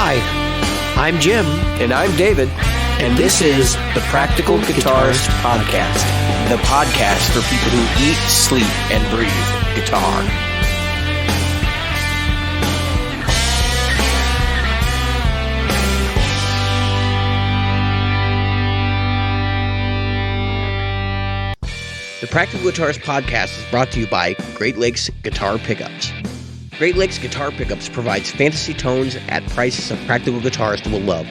Hi, I'm Jim. And I'm David. And this is the Practical Guitarist Podcast. The podcast for people who eat, sleep, and breathe guitar. The Practical Guitarist Podcast is brought to you by Great Lakes Guitar Pickups. Great Lakes Guitar Pickups provides fantasy tones at prices a practical guitarist will love.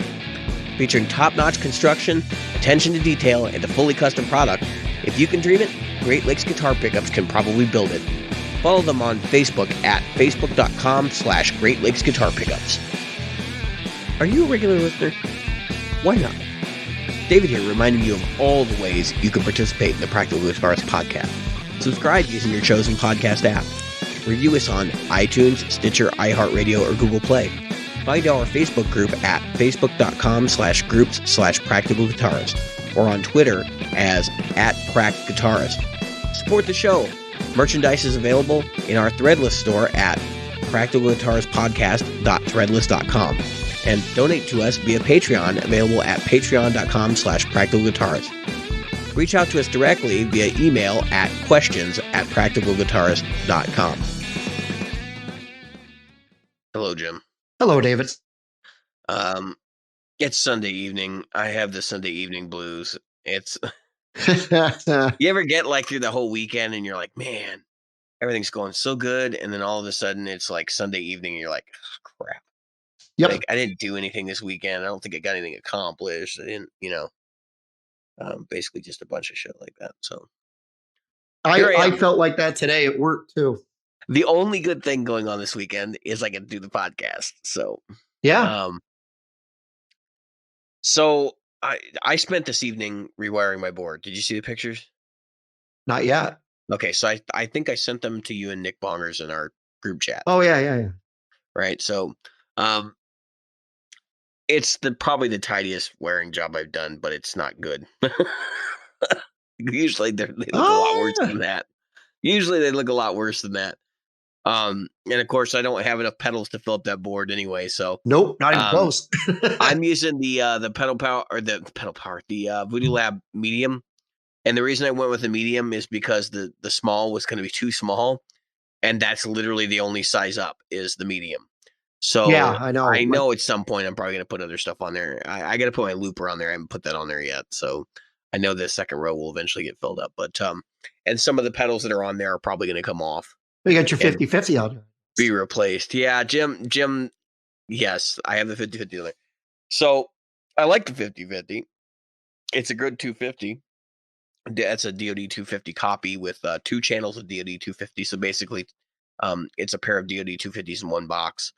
Featuring top-notch construction, attention to detail, and a fully custom product, if you can dream it, Great Lakes Guitar Pickups can probably build it. Follow them on Facebook at facebook.com/Great Lakes Guitar Pickups. Are you a regular listener? Why not? David here reminding you of all the ways you can participate in the Practical Guitarist Podcast. Subscribe using your chosen podcast app. Review us on iTunes, Stitcher, iHeartRadio, or Google Play. Find our Facebook group at facebook.com/groups/Practical Guitarist or on Twitter as @PracGuitarist. Support the show. Merchandise is available in our Threadless store at practicalguitaristpodcast.threadless.com. And donate to us via Patreon, available at patreon.com/practicalguitarist. Reach out to us directly via email at questions@practicalguitarist.com. Hello, Jim. Hello, David. It's Sunday evening. I have the Sunday evening blues. It's you ever get like through the whole weekend and you're like, man, everything's going so good, and then all of a sudden it's like Sunday evening and you're like, oh, crap. Yep. Like, I didn't do anything this weekend. I don't think I got anything accomplished. I didn't, basically just a bunch of shit like that. So I felt like that today at work too. The only good thing going on this weekend is I get to do the podcast. So yeah. So I spent this evening rewiring my board. Did you see the pictures? Not yet. Okay, so I think I sent them to you and Nick Bongers in our group chat. Oh yeah. Right. So it's probably the tidiest wiring job I've done, but it's not good. Usually they look a lot worse than that. And of course I don't have enough pedals to fill up that board anyway. So nope, not even close. I'm using the Voodoo Lab medium. And the reason I went with the medium is because the small was going to be too small. And that's literally the only size up is the medium. So yeah, I know. I know at some point I'm probably going to put other stuff on there. I got to put my looper on there. I haven't put that on there yet. So I know the second row will eventually get filled up. But and some of the pedals that are on there are probably going to come off. You got your 50-50 out there. Be replaced. Yeah, Jim. Yes, I have the 50-50 on there. So I like the 50-50. It's a good 250. That's a DoD 250 copy with 2 channels of DoD 250. So basically, it's a pair of DoD 250s in one box.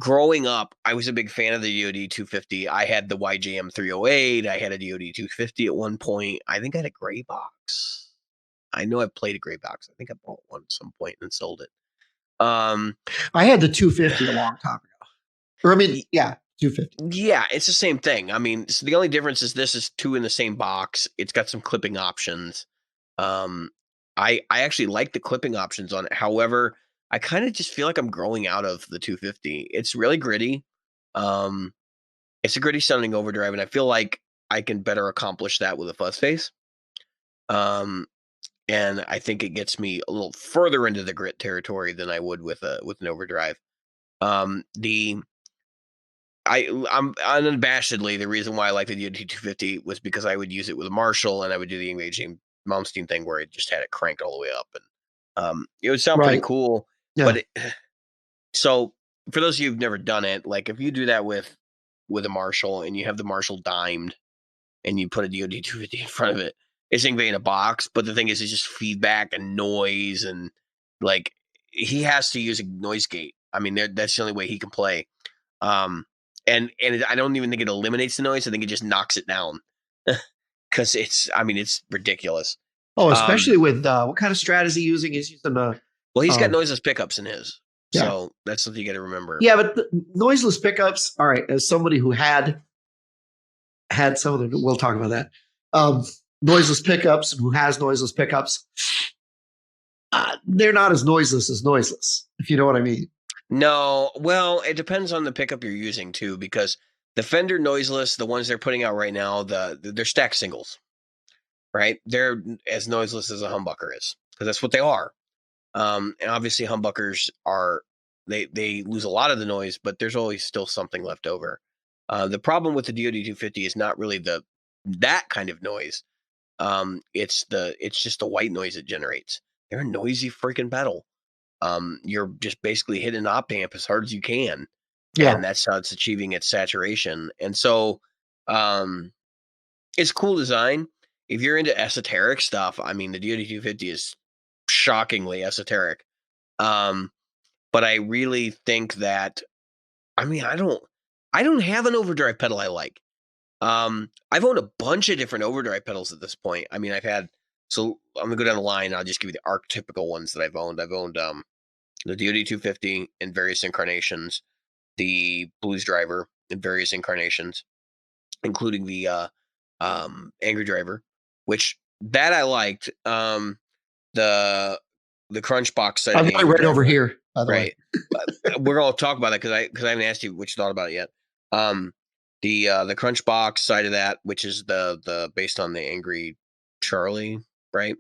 Growing up, I was a big fan of the DoD 250. I had the YJM 308. I had a DoD 250 at one point. I think I had a gray box. I know I played a gray box. I think I bought one at some point and sold it. I had the 250 a long time ago. Or I mean, yeah, 250. Yeah, it's the same thing. I mean, so the only difference is this is 2 in the same box. It's got some clipping options. I actually like the clipping options on it. However, I kind of just feel like I'm growing out of the 250. It's really gritty. It's a gritty sounding overdrive, and I feel like I can better accomplish that with a fuzz face. And I think it gets me a little further into the grit territory than I would with an overdrive. I'm unabashedly, the reason why I like the DoD 250 was because I would use it with a Marshall, and I would do the engaging Malmsteen thing where it just had it cranked all the way up, and it would sound pretty cool. Yeah. But so for those of you who've never done it, like if you do that with a Marshall and you have the Marshall dimed and you put a DoD 250 in front of it, it's going to be in a box. But the thing is, it's just feedback and noise, and like he has to use a noise gate. I mean, that's the only way he can play. And I don't even think it eliminates the noise. I think it just knocks it down because it's ridiculous. Oh, especially with what kind of strat is he using? He's using well, he's got noiseless pickups in his. Yeah. So that's something you got to remember. Yeah, but the noiseless pickups, all right, as somebody who had some of them, we'll talk about that. Noiseless pickups, who has noiseless pickups, they're not as noiseless, if you know what I mean. No, well, it depends on the pickup you're using too, because the Fender noiseless, the ones they're putting out right now, they're stack singles, right? They're as noiseless as a humbucker is, because that's what they are. And obviously humbuckers are they lose a lot of the noise, but there's always still something left over. The problem with the DoD 250 is not really that kind of noise. It's just the white noise it generates. They're a noisy freaking pedal. You're just basically hitting an op amp as hard as you can, Yeah. and that's how it's achieving its saturation. And so, um, it's cool design. If you're into esoteric stuff, I mean, the DoD 250 is shockingly esoteric. Um, but I really think that, I mean, I don't have an overdrive pedal I like. I've owned a bunch of different overdrive pedals at this point. I mean, so I'm gonna go down the line. And I'll just give you the archetypical ones that I've owned. I've owned the DoD 250 in various incarnations, the Blues Driver in various incarnations, including the Angry Driver, which that I liked. The Crunch Box side of I've the got it Angry right over Driver, here, by the way. right? We're gonna talk about that because I haven't asked you what you thought about it yet. Um, the Crunch Box side of that, which is the based on the Angry Charlie, right?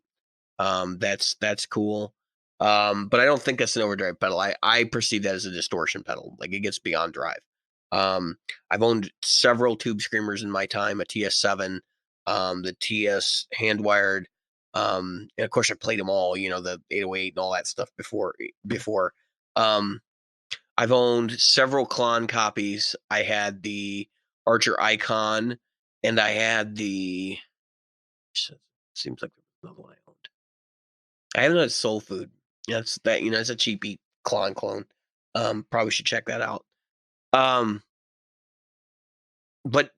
That's cool. But I don't think that's an overdrive pedal. I perceive that as a distortion pedal. Like it gets beyond drive. I've owned several Tube Screamers in my time, a TS7, the TS hand wired, and of course I played them all, the 808 and all that stuff before. Um, I've owned several Klon copies. I had the Archer Icon, and I had the seems like another one I owned. I haven't had Soul Food. That's that. It's a cheapy clone. Probably should check that out. Um, but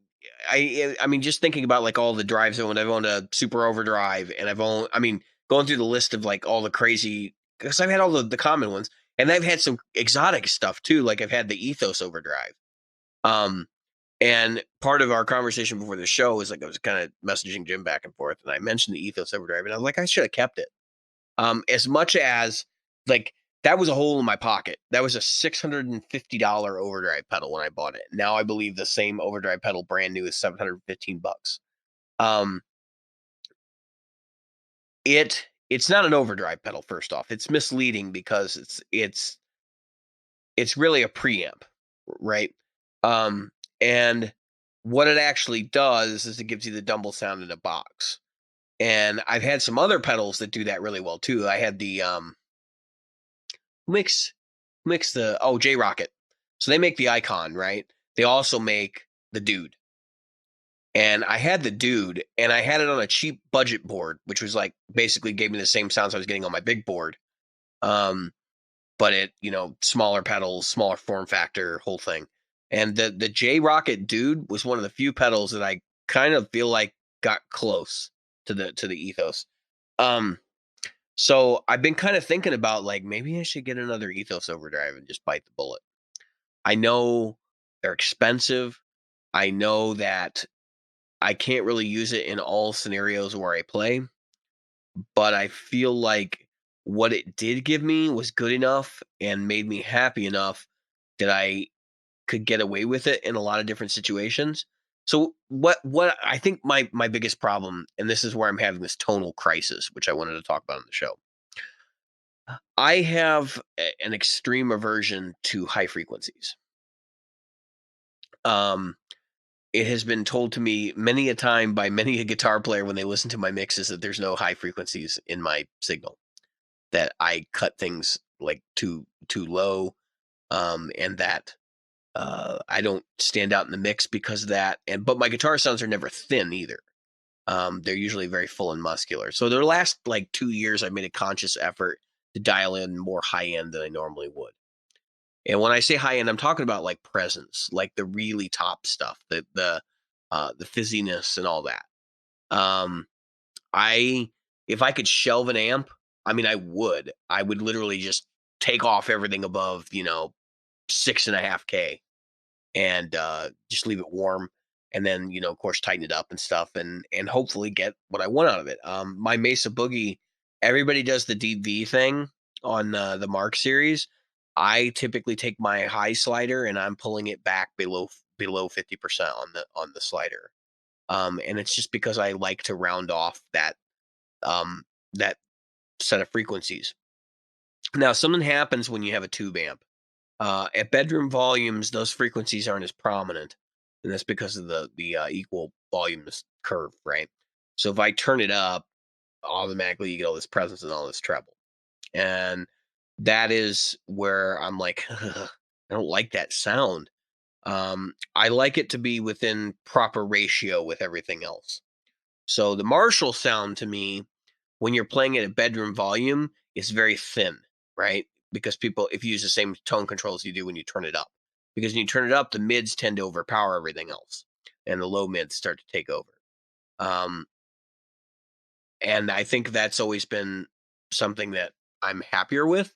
I mean, just thinking about like all the drives I've owned a Super Overdrive, and going through the list of like all the crazy, because I've had all the common ones, and I've had some exotic stuff too. Like I've had the Ethos Overdrive. Um, and part of our conversation before the show was like I was kind of messaging Jim back and forth, and I mentioned the Ethos Overdrive, and I was like, I should have kept it. As much as like that was a hole in my pocket. That was a $650 overdrive pedal when I bought it. Now I believe the same overdrive pedal brand new is $715. Um, it's not an overdrive pedal. First off, it's misleading because it's really a preamp, right? And what it actually does is it gives you the Dumble sound in a box. And I've had some other pedals that do that really well too. I had the mix the J Rocket. So they make the Icon, right? They also make the Dude. And I had the Dude, and I had it on a cheap budget board, which was like basically gave me the same sounds I was getting on my big board. But it, smaller pedals, smaller form factor, whole thing. And the J Rocket Dude was one of the few pedals that I kind of feel like got close to the Ethos. So I've been kind of thinking about like maybe I should get another Ethos Overdrive and just bite the bullet. I know they're expensive. I know that I can't really use it in all scenarios where I play, but I feel like what it did give me was good enough and made me happy enough that I could get away with it in a lot of different situations. So what I think my biggest problem, and this is where I'm having this tonal crisis, which I wanted to talk about on the show. I have an extreme aversion to high frequencies. It has been told to me many a time by many a guitar player when they listen to my mixes that there's no high frequencies in my signal, that I cut things like too low, and that I don't stand out in the mix because of that. But my guitar sounds are never thin either. They're usually very full and muscular. So the last like 2 years, I've made a conscious effort to dial in more high end than I normally would. And when I say high end, I'm talking about like presence, like the really top stuff, the fizziness and all that. Um, I if I could shelve an amp, I mean, I would. I would literally just take off everything above, 6.5K and just leave it warm, and then of course tighten it up and stuff, and hopefully get what I want out of it. My Mesa Boogie, everybody does the DV thing on the Mark series. I typically take my high slider and I'm pulling it back below 50% on the slider. And it's just because I like to round off um, that set of frequencies. Now, something happens when you have a tube amp. At bedroom volumes, those frequencies aren't as prominent, and that's because of the equal volumes curve, right? So if I turn it up, automatically you get all this presence and all this treble, and that is where I'm like, I don't like that sound. I like it to be within proper ratio with everything else. So the Marshall sound to me, when you're playing at a bedroom volume, is very thin, right? Because people, if you use the same tone controls you do when you turn it up, because when you turn it up, the mids tend to overpower everything else, and the low mids start to take over. Um, and I think that's always been something that I'm happier with.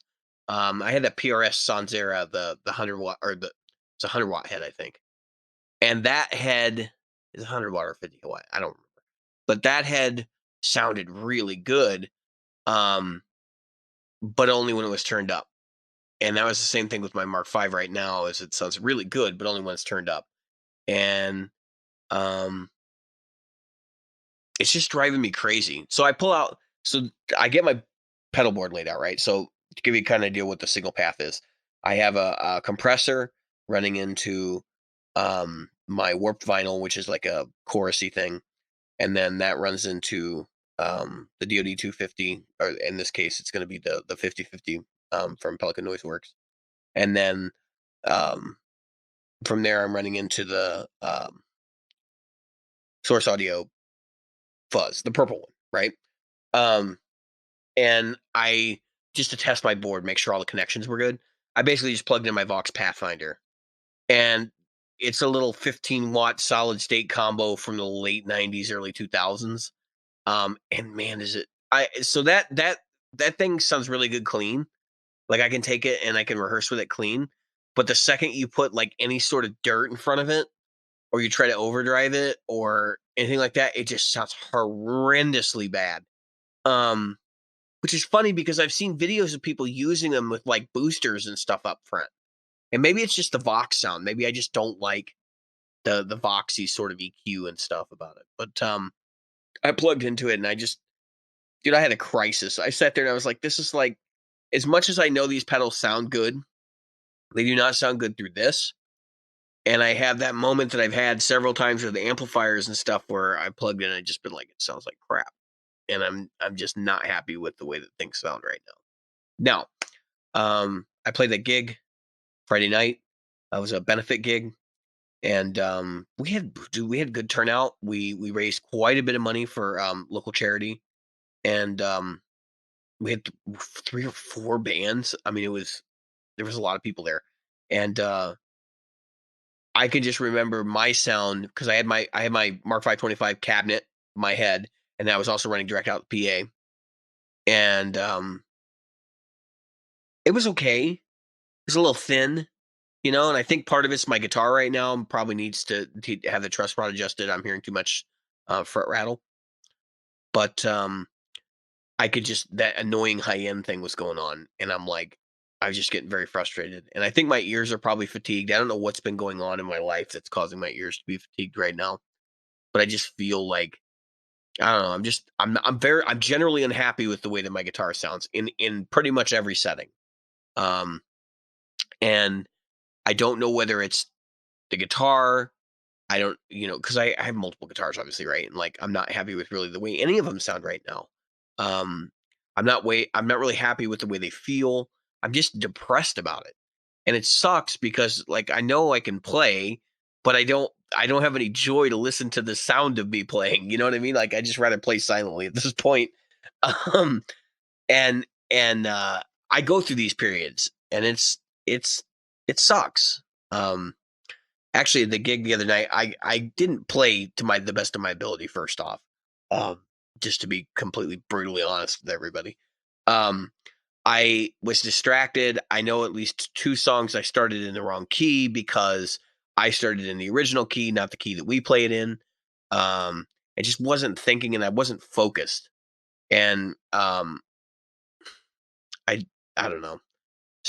I had that PRS Sanzera, the 100 watt, or it's a 100 watt head, I think, and that head is 100 watt or 50 watt, I don't remember, but that head sounded really good, um, but only when it was turned up. And that was the same thing with my Mark V right now. Is it sounds really good, but only when it's turned up, and um, it's just driving me crazy. So I pull out, so I get my pedal board laid out, right? So to give you kind of idea what the signal path is, I have a compressor running into my warped vinyl, which is like a chorusy thing, and then that runs into the DoD 250, or in this case, it's going to be the 5050 from Pelican Noise Works, and then um, from there, I'm running into the Source Audio fuzz, the purple one, right? Um, and I just to test my board, make sure all the connections were good. I basically just plugged in my Vox Pathfinder, and it's a little 15 watt solid state combo from the late '90s, early 2000s. And man, is it! I so that thing sounds really good clean. Like I can take it and I can rehearse with it clean. But the second you put like any sort of dirt in front of it, or you try to overdrive it or anything like that, it just sounds horrendously bad. Um, which is funny because I've seen videos of people using them with like boosters and stuff up front. And maybe it's just the Vox sound. Maybe I just don't like the Voxy sort of EQ and stuff about it. But I plugged into it and dude, I had a crisis. I sat there and I was like, this is like, as much as I know these pedals sound good, they do not sound good through this. And I have that moment that I've had several times with the amplifiers and stuff where I plugged in and just been like, it sounds like crap. And I'm just not happy with the way that things sound right now. Now, I played that gig Friday night. It was a benefit gig, and we had good turnout. We raised quite a bit of money for local charity, and we had 3 or 4 bands. I mean, there was a lot of people there, and I can just remember my sound because I had my Mark 525 cabinet, my head, and I was also running direct out the PA, and it was okay. It was a little thin, and I think part of it's my guitar right now probably needs to have the truss rod adjusted. I'm hearing too much fret rattle, but I could just that annoying high end thing was going on, and I was just getting very frustrated. And I think my ears are probably fatigued. I don't know what's been going on in my life that's causing my ears to be fatigued right now, but I just feel like I don't know. I'm generally unhappy with the way that my guitar sounds in pretty much every setting. Um, and I don't know whether it's the guitar. I don't, because I have multiple guitars, obviously, right? And like, I'm not happy with really the way any of them sound right now. Um, I'm not really happy with the way they feel. I'm just depressed about it, and it sucks because like I know I can play, but I don't have any joy to listen to the sound of me playing. You know what I mean? Like I just rather play silently at this point. Um, and I go through these periods, and it's it sucks. Um, Actually, the gig the other night, I didn't play to the best of my ability. First off, um, just to be completely brutally honest with everybody, um, I was distracted. I know at least 2 songs I started in the wrong key because I started in the original key, not the key that we played in. I just wasn't thinking and I wasn't focused, and I don't know.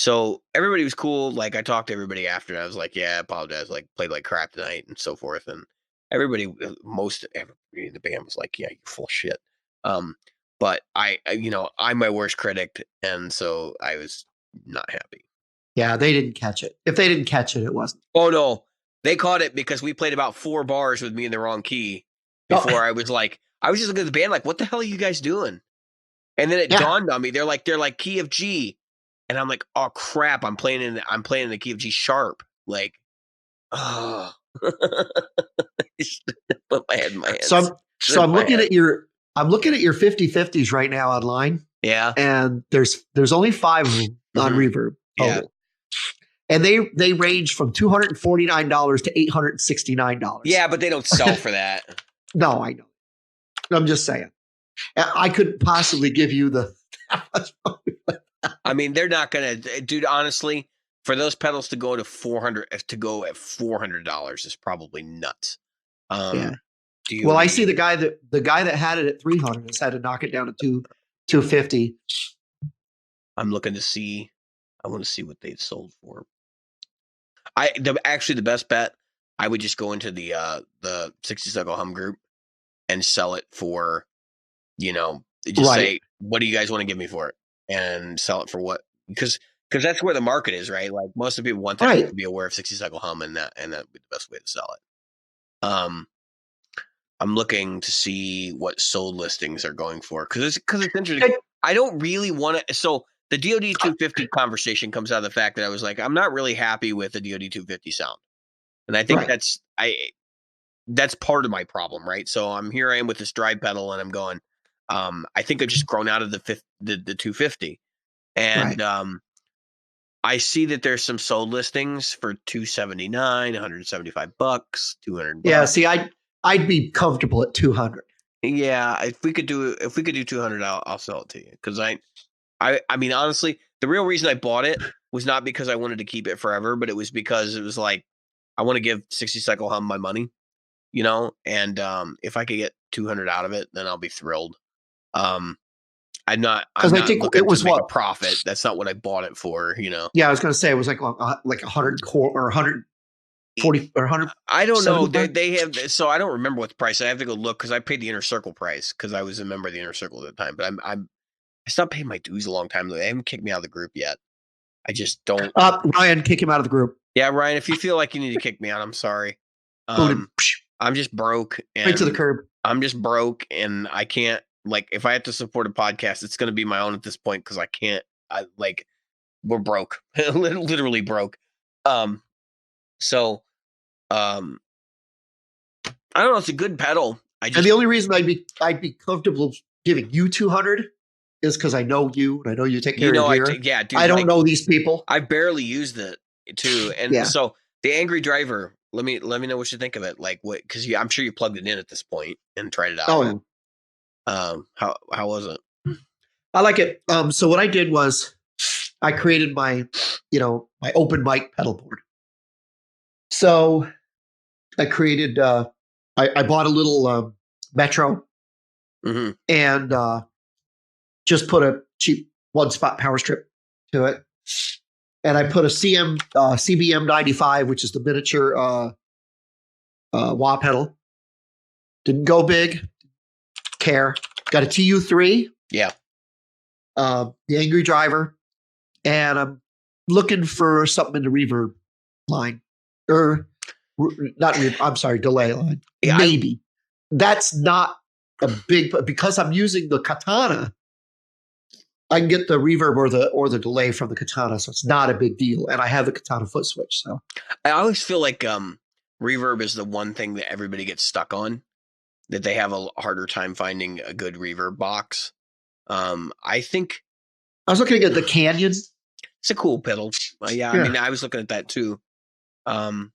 So everybody was cool. Like I talked to everybody after. I was like, yeah, I apologize. Like played like crap tonight and so forth. And everybody, everybody in the band was like, yeah, you're full of shit. But I'm my worst critic, and so I was not happy. Yeah, they didn't catch it. If they didn't catch it, it wasn't. Oh no, they caught it because we played about 4 bars with me in the wrong key before I was just looking at the band like, what the hell are you guys doing? And then it dawned on me. They're like key of G. And I'm like, oh crap! I'm playing in the key of G sharp. Like, oh, put my head in my hands. So I'm looking at your 50/50s right now online. Yeah, and there's only 5 of them on Reverb total. Yeah. And they range from $249 to $869. Yeah, but they don't sell for that. No, I know. I'm just saying. I couldn't possibly give you the. I mean, they're not gonna, dude. Honestly, for those pedals to go to $400 is probably nuts. Yeah. Well, I see the guy that had it at 300 has had to knock it down to 250. I'm looking to see. I want to see what they sold for. The best bet, I would just go into the 60 Cycle Hum group and sell it for, say, what do you guys want to give me for it? And sell it for what? Because that's where the market is, right? Like most of the people want that to be aware of 60 Cycle Hum, and that would be the best way to sell it. I'm looking to see what sold listings are going for because it's interesting. I don't really want to. So the DoD 250 conversation comes out of the fact that I was like, I'm not really happy with the DoD 250 sound, and I think that's part of my problem, right? So I am with this drive pedal, and I'm going. I think I've just grown out of the 250, and I see that there's some sold listings for $279, $175, $200. Yeah, see, I'd be comfortable at 200. Yeah, if we could do 200, I'll sell it to you because I mean honestly, the real reason I bought it was not because I wanted to keep it forever, but it was because it was like I want to give 60 Cycle Hum my money, and if I could get 200 out of it, then I'll be thrilled. I'm not looking to make a profit. That's not what I bought it for, Yeah, I was going to say it was like 100 core or 140 or 100. I don't know. They have, so I don't remember what the price. I have to go look because I paid the Inner Circle price because I was a member of the Inner Circle at the time. But I stopped paying my dues a long time ago. They haven't kicked me out of the group yet. I just don't. Ryan, kick him out of the group. Yeah, Ryan, if you feel like you need to kick me out, I'm sorry. I'm just broke. And right to the curb. I'm just broke, and I can't. Like, if I have to support a podcast, it's going to be my own at this point because I can't. We're broke, literally broke. So, I don't know. It's a good pedal. And the only reason I'd be comfortable giving you 200 is because I know you and I know you take care of gear. Yeah, dude. I don't know these people. I barely used it too, and so the Angry Driver. Let me know what you think of it. Like what? Because I'm sure you plugged it in at this point and tried it out. Oh. How was it? I like it. So what I did was I created my open mic pedal board. So I created, I bought a little Metro and just put a cheap 1-spot power strip to it. And I put a CBM 95, which is the miniature wah pedal. Didn't go big. Care. Got a TU3. Yeah. The Angry Driver. And I'm looking for something in the reverb line. Or not reverb, I'm sorry, delay line. Yeah, maybe. That's not a big, because I'm using the Katana, I can get the reverb or the delay from the Katana, so it's not a big deal. And I have the Katana foot switch. So I always feel like reverb is the one thing that everybody gets stuck on, that they have a harder time finding a good reverb box. I think I was looking at the Canyon. It's a cool pedal. Yeah, I mean, I was looking at that too. And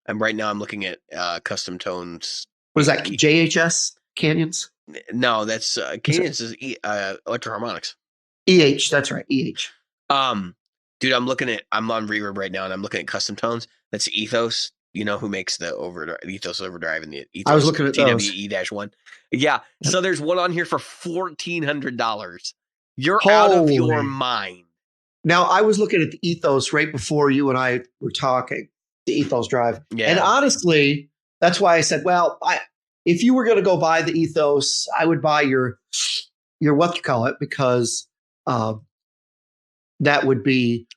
right now I'm looking at Custom Tones. What is that? JHS Canyons? No, that's Canyons is Electro-Harmonix. EH, that's right, EH. Dude, I'm on Reverb right now, and I'm looking at Custom Tones. That's Ethos. You know who makes the Ethos Overdrive and the Ethos I was looking at TWE-1. Yeah, so there's one on here for $1,400. You're out of your mind. Now, I was looking at the Ethos right before you and I were talking, the Ethos drive. And Yeah. honestly, that's why I said, well, if you were going to go buy the Ethos, I would buy your what you call it, because that would be,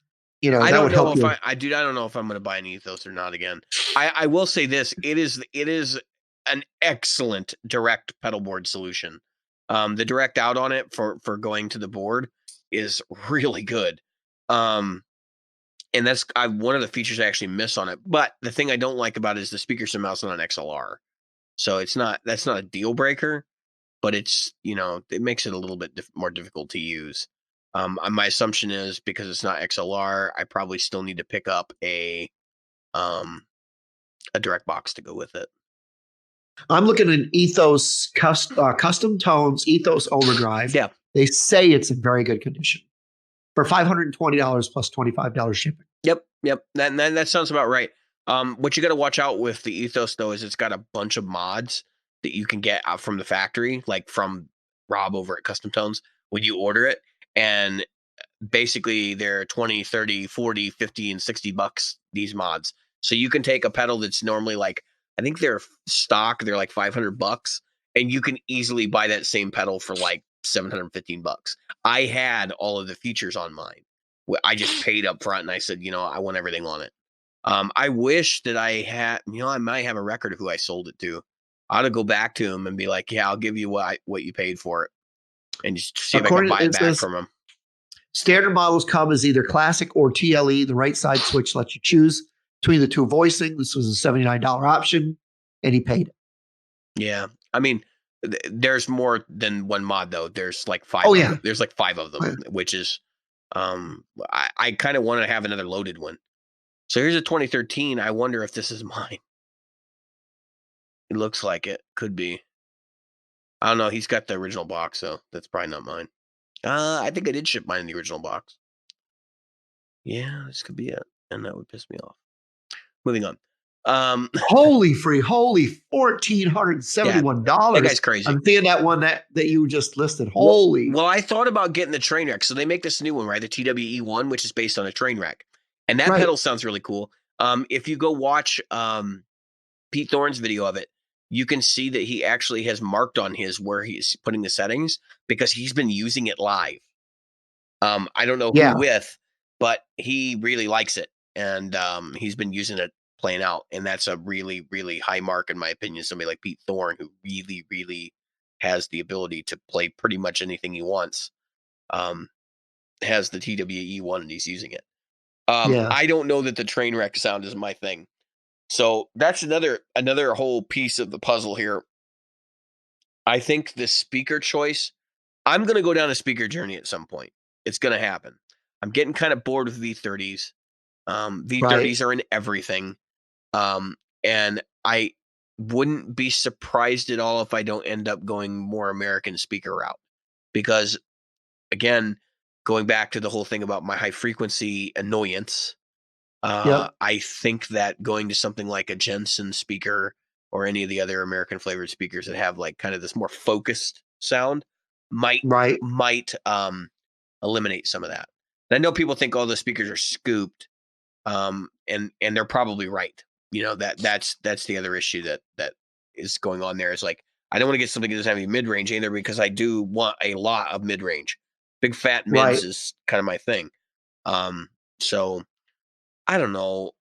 I that don't would know help if you. I don't know if I'm going to buy an Ethos or not again. I will say this: it is an excellent direct pedal board solution. The direct out on it for going to the board is really good. And that's one of the features I actually miss on it. But the thing I don't like about it is the speakers and mouse on an XLR. So that's not a deal breaker, but it's, it makes it a little bit more difficult to use. My assumption is because it's not XLR, I probably still need to pick up a direct box to go with it. I'm looking at an Ethos custom tones, Ethos overdrive. Yeah. They say it's in very good condition for $520 plus $25 shipping. Yep. That sounds about right. What you got to watch out with the Ethos though is it's got a bunch of mods that you can get out from the factory, like from Rob over at Custom Tones when you order it. And basically they're 20, 30, 40, 50, and $60, these mods. So you can take a pedal that's normally like, I think they're stock, they're like $500, and you can easily buy that same pedal for like $715. I had all of the features on mine. I just paid up front and I said, I want everything on it. I wish that I had, I might have a record of who I sold it to. I ought to go back to him and be like, yeah, I'll give you what you paid for it, and just see if I can buy it back from him. Standard models come as either classic or TLE. The right side switch lets you choose between the two voicing. This was a $79 option, and he paid it. Yeah. I mean, there's more than one mod, though. There's like five. Oh, yeah. There's like 5 of them, which is, I kind of want to have another loaded one. So here's a 2013. I wonder if this is mine. It looks like it. Could be. I don't know. He's got the original box, so that's probably not mine. I think I did ship mine in the original box. Yeah, this could be it. And that would piss me off. Moving on. Holy $1,471. Yeah, that guy's crazy. I'm seeing that one that you just listed. Holy. Well, I thought about getting the train wreck. So they make this new one, right? The TWE1, which is based on a train wreck. And that pedal sounds really cool. If you go watch Pete Thorne's video of it, you can see that he actually has marked on his where he's putting the settings because he's been using it live. I don't know who with, but he really likes it. And he's been using it playing out. And that's a really, really high mark, in my opinion. Somebody like Pete Thorne, who really, really has the ability to play pretty much anything he wants, has the TWE1 and he's using it. I don't know that the train wreck sound is my thing. So that's another whole piece of the puzzle here. I think the speaker choice, I'm going to go down a speaker journey at some point. It's going to happen. I'm getting kind of bored with V30s. V30s are in everything. And I wouldn't be surprised at all if I don't end up going more American speaker route. Because, again, going back to the whole thing about my high frequency annoyance, I think that going to something like a Jensen speaker or any of the other American flavored speakers that have like kind of this more focused sound might eliminate some of that. And I know people think all the speakers are scooped, and they're probably right. That's the other issue that is going on there is like, I don't want to get something that doesn't have any mid-range either, because I do want a lot of mid-range. Big fat mids is kind of my thing. So I don't know.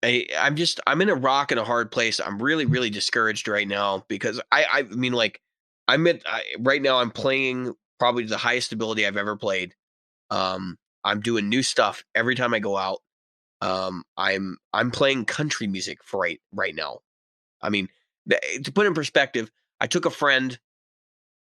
I'm in a rock and a hard place. I'm really, really discouraged right now because I mean, like, right now I'm playing probably the highest ability I've ever played. I'm doing new stuff every time I go out. I'm playing country music for right now. I mean, to put in perspective, I took a friend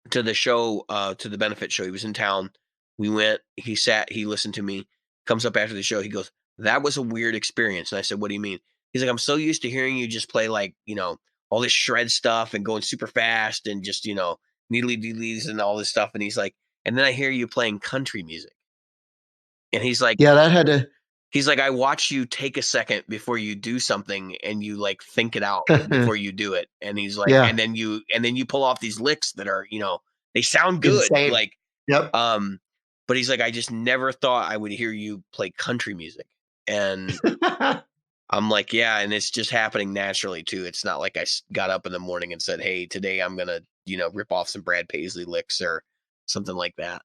to the show, to the benefit show. He was in town. We went, he listened to me, comes up after the show. He goes, "That was a weird experience." And I said, "What do you mean?" He's like, "I'm so used to hearing you just play like, all this shred stuff and going super fast and just, needly deedlies and all this stuff." And he's like, "And then I hear you playing country music." And he's like, "Yeah, that had to." He's like, "I watch you take a second before you do something and you like think it out before you do it." And he's like, and then you pull off these licks that are, they sound good. Insane. Like, yep. But he's like, I just never thought I would hear you play country music. And I'm like, yeah, and it's just happening naturally too. It's not like I got up in the morning and said, hey, today I'm gonna, rip off some Brad Paisley licks or something like that.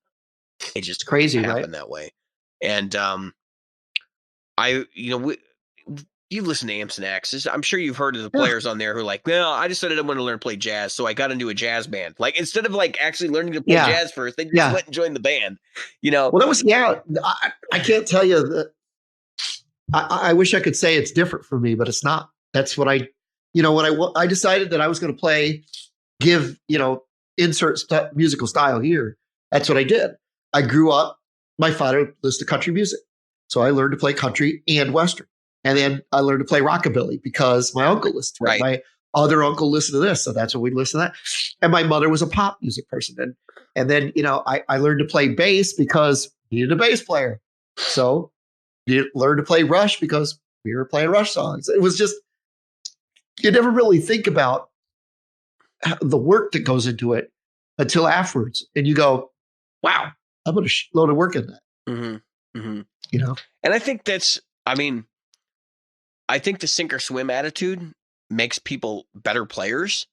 It It's just crazy, right? happened that way. And I, you listen to Amps and Axes. I'm sure you've heard of the Yeah. players on there who are like, well, I decided I want to learn to play jazz, so I got into a jazz band. Like instead of like actually learning to play Yeah. jazz first, they just Yeah. went and joined the band. Well, that was I can't tell you that. I wish I could say it's different for me, but it's not. That's what when I decided that I was going to insert musical style here. That's what I did. I grew up. My father listened to country music, so I learned to play country and western, and then I learned to play rockabilly because my uncle listened to it. My other uncle listened to this, so that's what we listened to that. And my mother was a pop music person, and then I learned to play bass because we needed a bass player. So you learn to play Rush because we were playing Rush songs. It was just, you never really think about the work that goes into it until afterwards. And you go, wow, I put a load of work in that. Mm-hmm. Mm-hmm. And I think I think the sink or swim attitude makes people better players.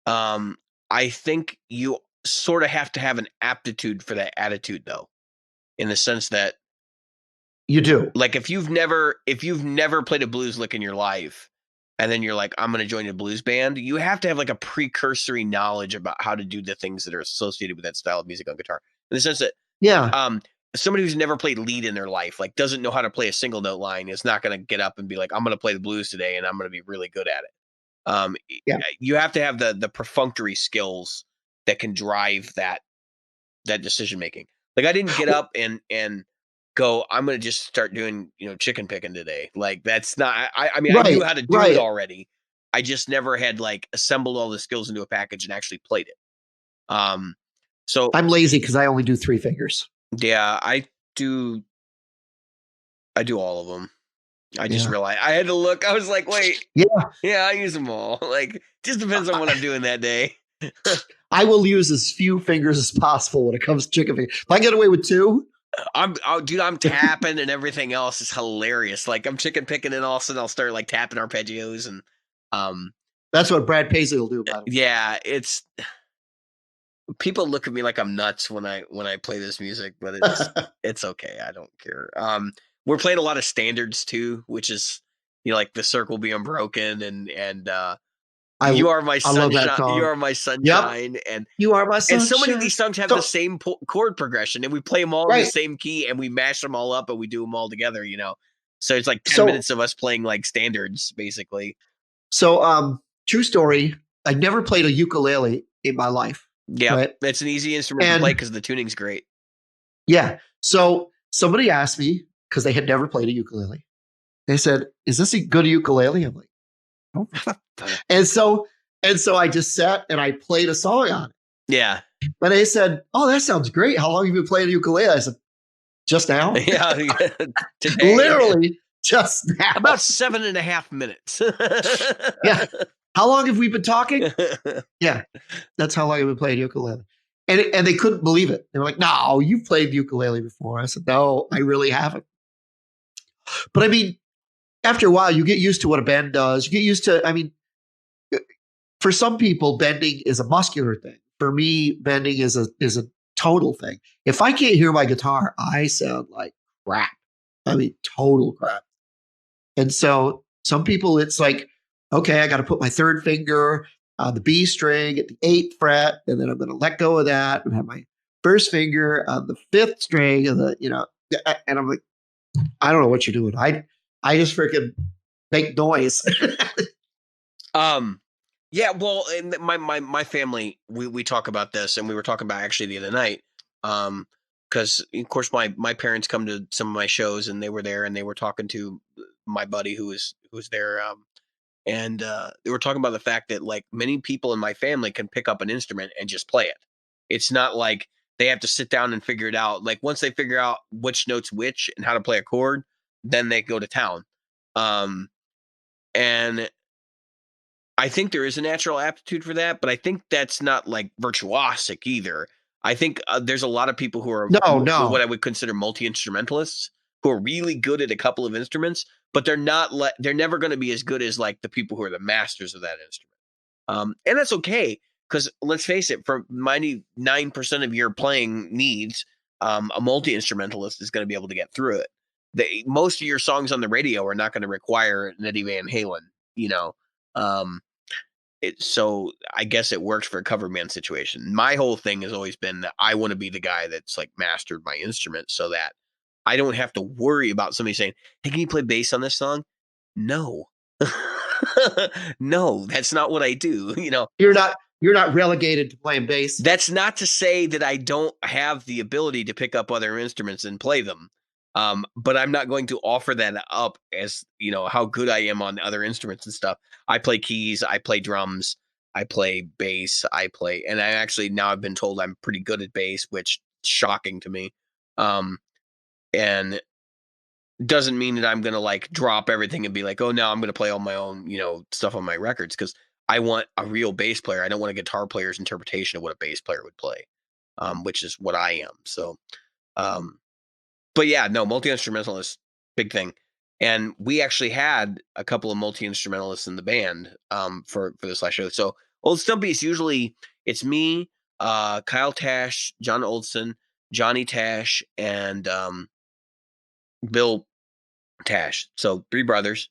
I think you sort of have to have an aptitude for that attitude though, in the sense that you do. Like if you've never played a blues lick in your life and then you're like, I'm going to join a blues band, you have to have like a precursory knowledge about how to do the things that are associated with that style of music on guitar. In the sense that, somebody who's never played lead in their life, like doesn't know how to play a single note line, is not going to get up and be like, I'm going to play the blues today and I'm going to be really good at it. You have to have the perfunctory skills that can drive that decision making. Like I didn't get up and go, I'm going to just start doing, chicken picking today. Like that's not, I mean, I knew how to do it already. I just never had like assembled all the skills into a package and actually played it. So I'm lazy because I only do 3 fingers. Yeah, I do all of them. I just realized I had to look. I was like, wait, I use them all. Like, just depends on what I'm doing that day. I will use as few fingers as possible when it comes to chicken finger. If I get away with 2, I'm tapping and everything else is hilarious. Like I'm chicken picking and all of a sudden I'll start like tapping arpeggios and that's what Brad Paisley will do about it. Yeah, people look at me like I'm nuts when I play this music, but it's okay. I don't care. We're playing a lot of standards too, which is like The Circle Be Unbroken and You Are My Sunshine. You Are My Sunshine, and You Are My Sunshine. And so many of these songs have the same chord progression, and we play them all in the same key, and we mash them all up, and we do them all together. So it's like 10 minutes of us playing like standards, basically. So, true story. I never played a ukulele in my life. Yeah, it's an easy instrument to play because the tuning's great. Yeah. So somebody asked me because they had never played a ukulele. They said, "Is this a good ukulele?" I'm like, "Oh." And so I just sat and I played a song on it. Yeah. But they said, "Oh, that sounds great. How long have you been playing a ukulele?" I said, "Just now." Yeah. Today. Literally just now. About 7.5 minutes. Yeah. How long have we been talking? Yeah, that's how long I've been playing ukulele. And they couldn't believe it. They were like, "No, you've played ukulele before." I said, "No, I really haven't." But I mean, after a while, you get used to what a bend does. You get used to, for some people, bending is a muscular thing. For me, bending is a total thing. If I can't hear my guitar, I sound like crap. Total crap. And so some people, it's like, okay, I got to put my 3rd finger on the B string at the 8th fret, and then I'm going to let go of that and have my 1st finger on the 5th string, and and I'm like, I don't know what you're doing. I just freaking make noise. Yeah, well, in my family, we talk about this, and we were talking about actually the other night, because of course my parents come to some of my shows, and they were there, and they were talking to my buddy who was there, and they were talking about the fact that like many people in my family can pick up an instrument and just play it. It's not like they have to sit down and figure it out. Like once they figure out which note's which and how to play a chord, then they go to town. And I think there is a natural aptitude for that, but I think that's not like virtuosic either. I think there's a lot of people who are what No. I would consider multi-instrumentalists who are really good at a couple of instruments, but they're never going to be as good as like the people who are the masters of that instrument. And that's okay, because let's face it, for 99% of your playing needs, a multi-instrumentalist is going to be able to get through it. Most of your songs on the radio are not going to require an Eddie Van Halen, you know. Um, so I guess it works for a cover band situation. My whole thing has always been that I want to be the guy that's like mastered my instrument, so that I don't have to worry about somebody saying, "Hey, can you play bass on this song?" No. No, that's not what I do. You're not relegated to playing bass. That's not to say that I don't have the ability to pick up other instruments and play them. But I'm not going to offer that up as, how good I am on other instruments and stuff. I play keys, I play drums, I play bass, and I actually now I've been told I'm pretty good at bass, which is shocking to me. And doesn't mean that I'm going to like drop everything and be like, oh, now I'm going to play all my own, stuff on my records, because I want a real bass player. I don't want a guitar player's interpretation of what a bass player would play, which is what I am. So, but yeah, no, multi-instrumentalist, big thing. And we actually had a couple of multi-instrumentalists in the band for this last show. So Old Stumpy's usually it's me, Kyle Tash, John Oldson, Johnny Tash, and Bill Tash. So 3 brothers,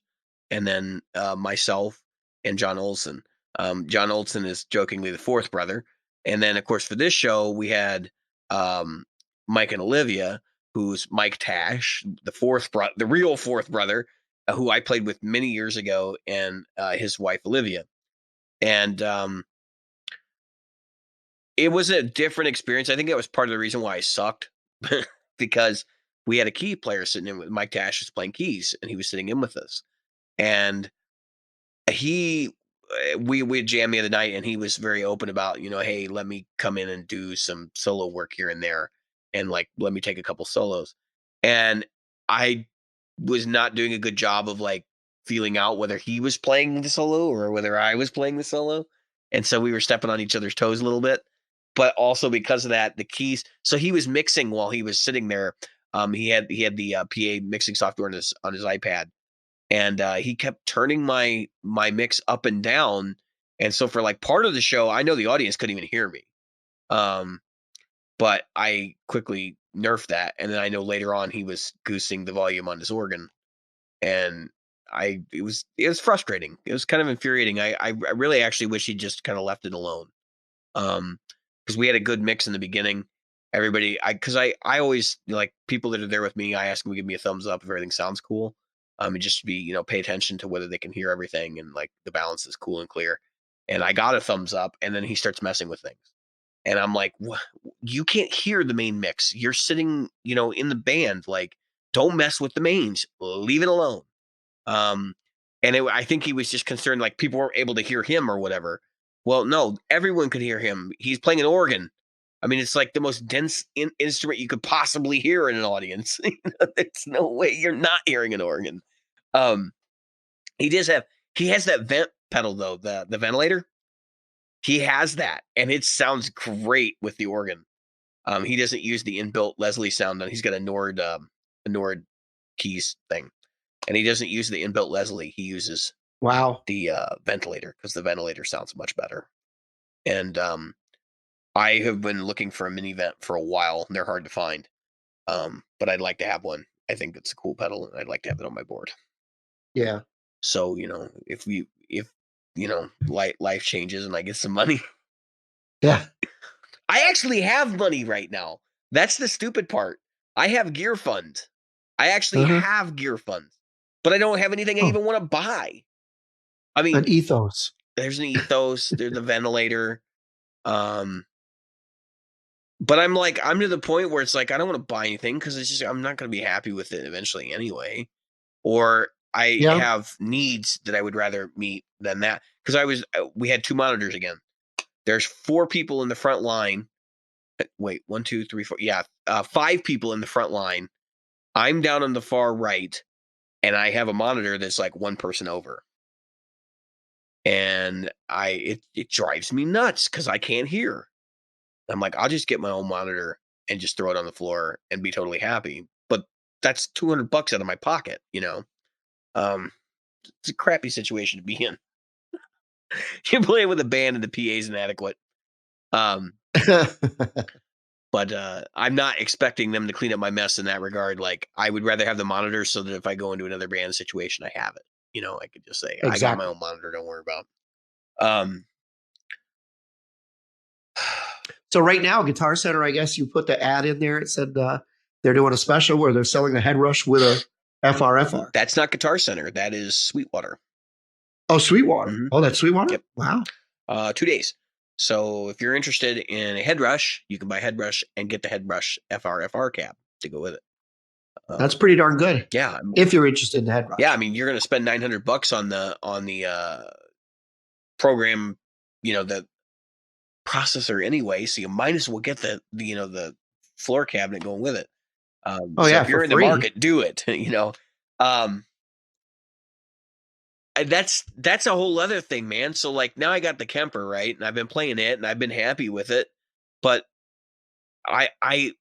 and then myself and John Olson. John Olson is jokingly the 4th brother. And then, of course, for this show, we had Mike and Olivia, who's Mike Tash, the real 4th brother, who I played with many years ago, and his wife, Olivia. And it was a different experience. I think that was part of the reason why I sucked, because we had a key player sitting in with Mike Tash was playing keys, and he was sitting in with us. And we'd jam the other night, and he was very open about, hey, let me come in and do some solo work here and there, and like, let me take a couple solos. And I was not doing a good job of like feeling out whether he was playing the solo or whether I was playing the solo. And so we were stepping on each other's toes a little bit, but also because of that, the keys. So he was mixing while he was sitting there. He had the PA mixing software on his iPad, and he kept turning my mix up and down. And so for like part of the show, I know the audience couldn't even hear me. But I quickly nerfed that, and then I know later on he was goosing the volume on his organ, and it was frustrating. It was kind of infuriating. I really actually wish he just kind of left it alone. Because we had a good mix in the beginning. Everybody, because I always, like, people that are there with me, I ask them to give me a thumbs up if everything sounds cool. And just to be, pay attention to whether they can hear everything, and like the balance is cool and clear. And I got a thumbs up, and then he starts messing with things. And I'm like, you can't hear the main mix. You're sitting, in the band. Like, don't mess with the mains. Leave it alone. I think he was just concerned, like, people weren't able to hear him or whatever. Well, no, everyone could hear him. He's playing an organ. I mean, it's like the most dense instrument you could possibly hear in an audience. There's no way you're not hearing an organ. He has that vent pedal though, the ventilator. He has that, and it sounds great with the organ. He doesn't use the inbuilt Leslie sound. He's got a Nord keys thing, and he doesn't use the inbuilt Leslie. He uses the ventilator, because the ventilator sounds much better. And I have been looking for a mini vent for a while. They're hard to find, but I'd like to have one. I think it's a cool pedal, and I'd like to have it on my board. Yeah. So if life changes and I get some money. Yeah. I actually have money right now. That's the stupid part. I have gear funds. I actually have gear funds, but I don't have anything I even want to buy. I mean, an ethos. There's an ethos. There's a ventilator. But I'm to the point where it's like, I don't want to buy anything, because it's just, I'm not going to be happy with it eventually anyway. Or I have needs that I would rather meet than that. Because we had 2 monitors again. There's 4 people in the front line. Wait, 1, 2, 3, 4. Yeah, 5 people in the front line. I'm down on the far right, and I have a monitor that's like 1 person over. And it drives me nuts because I can't hear. I'm like, I'll just get my own monitor and just throw it on the floor and be totally happy. But that's $200 out of my pocket, you know. It's a crappy situation to be in. You're playing with a band and the PA is inadequate. But I'm not expecting them to clean up my mess in that regard. Like, I would rather have the monitor so that if I go into another band situation, I have it. You know, I could just say, I got my Exactly. own monitor. Don't worry about it. So right now, Guitar Center, I guess you put the ad in there. It said they're doing a special where they're selling a head rush with a FRFR. That's not Guitar Center. That is Sweetwater. Oh, Sweetwater. Mhm. Oh, that's Sweetwater? Yep. Wow. 2 days. So if you're interested in a head rush, you can buy head rush and get the head rush FRFR cab to go with it. That's pretty darn good. Yeah. If you're interested in the head rush. Yeah, I mean, you're going to spend $900 on the program, you know, the processor anyway, so you might as well get the floor cabinet going with it. So if you're in the market, do it. You know, that's a whole other thing, man. So like now I got the Kemper, right, and I've been playing it and I've been happy with it, but I've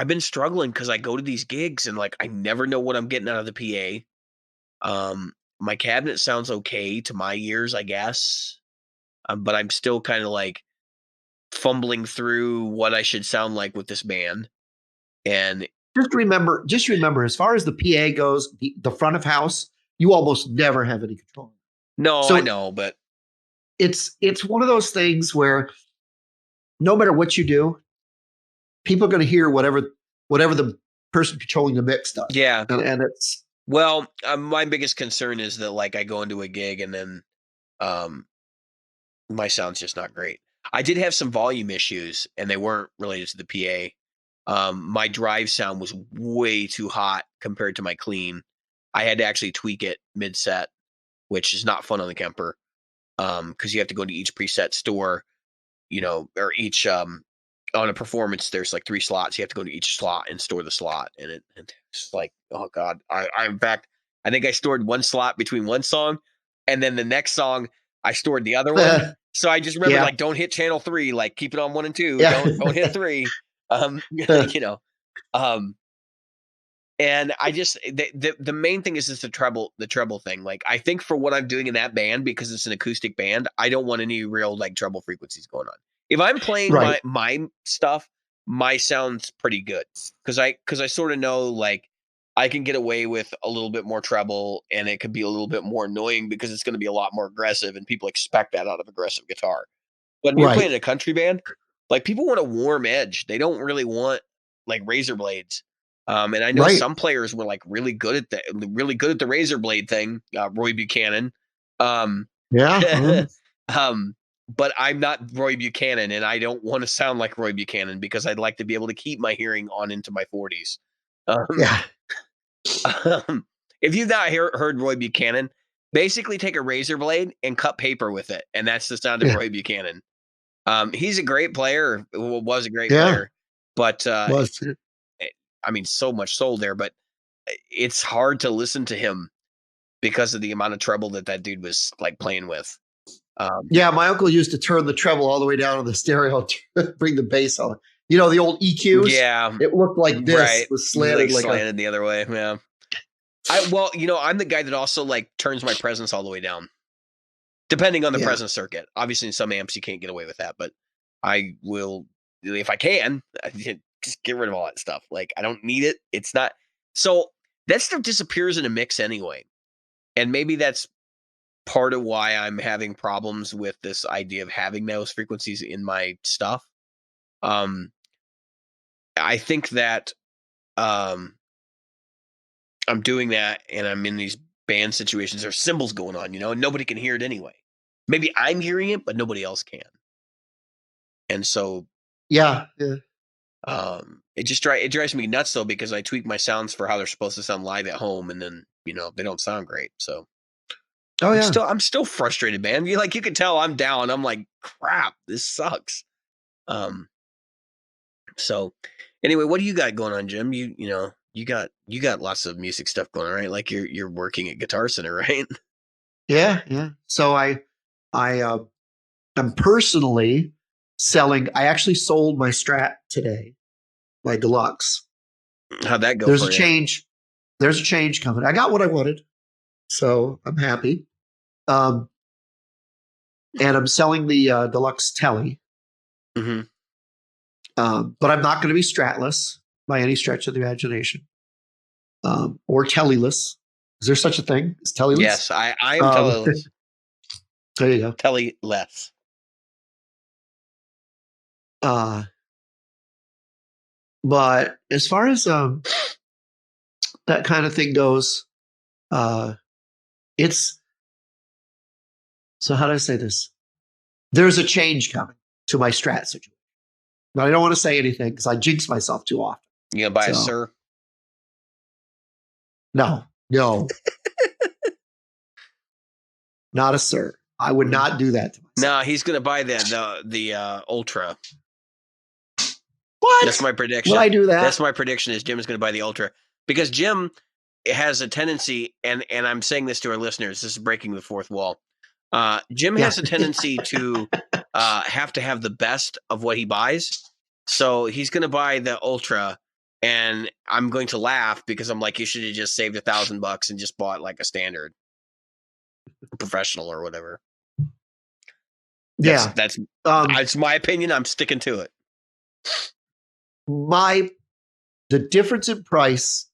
been struggling because I go to these gigs and like I never know what I'm getting out of the PA. My cabinet sounds okay to my ears, I guess, but I'm still kind of like fumbling through what I should sound like with this band. And just remember, as far as the PA goes, the front of house, you almost never have any control. No, so I know, but it's one of those things where no matter what you do, people are going to hear whatever the person controlling the mix does. Yeah, and it's my biggest concern is that like I go into a gig and then my sound's just not great. I did have some volume issues, and they weren't related to the PA. My drive sound was way too hot compared to my clean. I had to actually tweak it mid-set, which is not fun on the Kemper, because you have to go to each preset store, you know, or each on a performance. There's like 3 slots. You have to go to each slot and store the slot, and it's like, oh god. I in fact, I think I stored 1 slot between one song, and then the next song I stored the other one. So I just remember, like, don't hit channel 3, like keep it on 1 and 2. Yeah. Don't hit 3. You know, and I just the main thing is the treble thing. Like, I think for what I'm doing in that band, because it's an acoustic band, I don't want any real like treble frequencies going on. If I'm playing my stuff, my sound's pretty good because I sort of know like I can get away with a little bit more treble, and it could be a little bit more annoying because it's going to be a lot more aggressive, and people expect that out of aggressive guitar. But when you're playing in a country band, like, people want a warm edge. They don't really want like razor blades. And I know some players were like really good at the razor blade thing. Roy Buchanan. But I'm not Roy Buchanan, and I don't want to sound like Roy Buchanan because I'd like to be able to keep my hearing on into my 40s. If you've not heard Roy Buchanan, basically take a razor blade and cut paper with it, and that's the sound of Roy Buchanan. He's a great player. Was a great player, but I mean, so much soul there, but it's hard to listen to him because of the amount of treble that dude was like playing with. My uncle used to turn the treble all the way down on the stereo to bring the bass on. You know, the old EQs? Yeah. It looked like this. Right. It was slanted like slanted the other way. Yeah. I'm the guy that also like turns my presence all the way down, depending on the presence circuit. Obviously, in some amps you can't get away with that, but I will, if I can, just get rid of all that stuff. Like, I don't need it. It's not. So that stuff disappears in a mix anyway. And maybe that's part of why I'm having problems with this idea of having those frequencies in my stuff. I think that I'm doing that, and I'm in these band situations. There's cymbals going on, you know, and nobody can hear it anyway. Maybe I'm hearing it, but nobody else can. And so, it drives me nuts though, because I tweak my sounds for how they're supposed to sound live at home, and then, you know, they don't sound great. So, I'm still frustrated, man. You can tell I'm down. I'm like, crap, this sucks. So anyway, what do you got going on, Jim? You got lots of music stuff going on, right? Like, you're working at Guitar Center, right? Yeah. So I'm personally selling. I actually sold my Strat today, my Deluxe. How'd that go There's for a you? change. There's a change coming. I got what I wanted, so I'm happy. And I'm selling the Deluxe Telly. Mm-hmm. But I'm not going to be Stratless by any stretch of the imagination, or Tellyless. Is there such a thing as Tellyless? Yes, I am Telly-less. There you go. Telly-less. But as far as that kind of thing goes, it's so how do I say this? There's a change coming to my Strat situation. But I don't want to say anything because I jinx myself too often. You gonna buy a Sir? No, not a Sir. I would not do that to myself. No, he's gonna buy the Ultra. What? That's my prediction. Will I do that? That's my prediction. Is Jim is going to buy the Ultra because Jim has a tendency, and I'm saying this to our listeners. This is breaking the fourth wall. Jim has a tendency to have to have the best of what he buys. So he's going to buy the Ultra, and I'm going to laugh because I'm like, you should have just saved $1,000 and just bought like a standard professional or whatever. That's my opinion. I'm sticking to it. The difference in price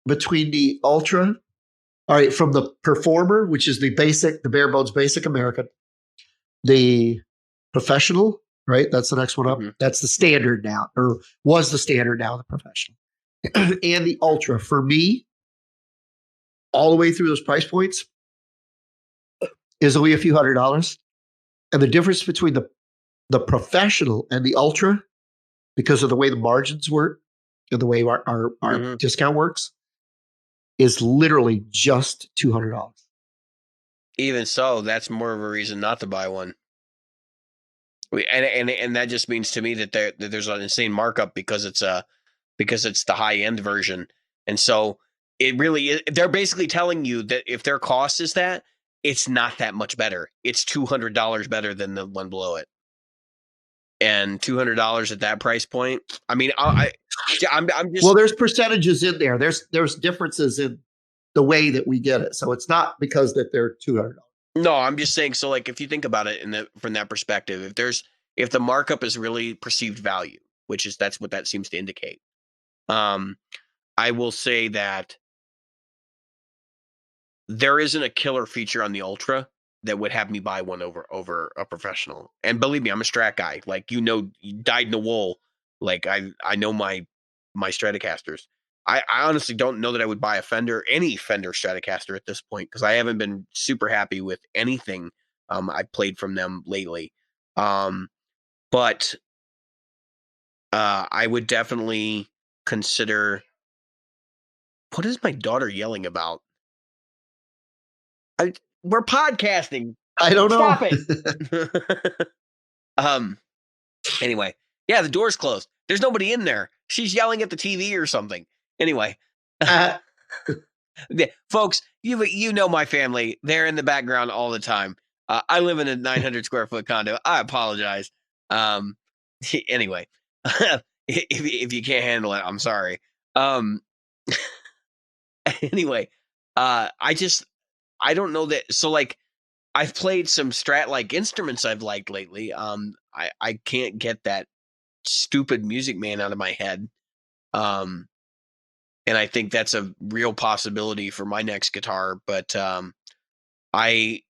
between the Ultra, all right, from the Performer, which is the bare bones basic American, the Professional, right? That's the next one up. Mm-hmm. That's the standard now, or was the standard now, the Professional. And the Ultra, for me, all the way through those price points, is only a few $100s. And the difference between the Professional and the Ultra, because of the way the margins work and the way our mm-hmm. discount works, is literally just $200. Even so, that's more of a reason not to buy one. And that just means to me that there's an insane markup because it's the high end version, and so it really is, they're basically telling you that if their cost is that, it's not that much better. It's $200 better than the one below it. And $200 at that price point. I mean, I'm just, well, there's percentages in there. There's differences in the way that we get it. So it's not because that they're $200. No, I'm just saying. So like, if you think about it from that perspective, if the markup is really perceived value, that's what that seems to indicate. I will say that there isn't a killer feature on the Ultra that would have me buy one over a Professional. And believe me, I'm a Strat guy. Like, you dyed in the wool. Like, I know my Stratocasters. I honestly don't know that I would buy any Fender Stratocaster at this point, because I haven't been super happy with anything I played from them lately. But I would definitely consider. What is my daughter yelling about? We're podcasting. I don't know. Stop it. Anyway, yeah, the door's closed. There's nobody in there. She's yelling at the TV or something. Anyway, folks, you know my family. They're in the background all the time. I live in a 900 square foot condo. I apologize. Anyway, if you can't handle it, I'm sorry. Anyway, I don't know that. So like, I've played some Strat-like instruments I've liked lately. I can't get that stupid Music Man out of my head. And I think that's a real possibility for my next guitar. But I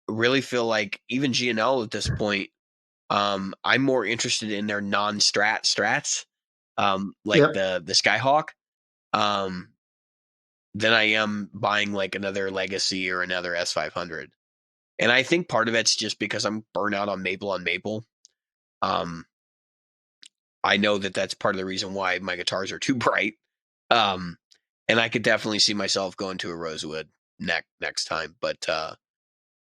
really feel like even G&L at this point, I'm more interested in their non-Strat Strats, like the Skyhawk, than I am buying like another Legacy or another S500. And I think part of it's just because I'm burnt out on Maple. I know that that's part of the reason why my guitars are too bright. And I could definitely see myself going to a Rosewood next time. But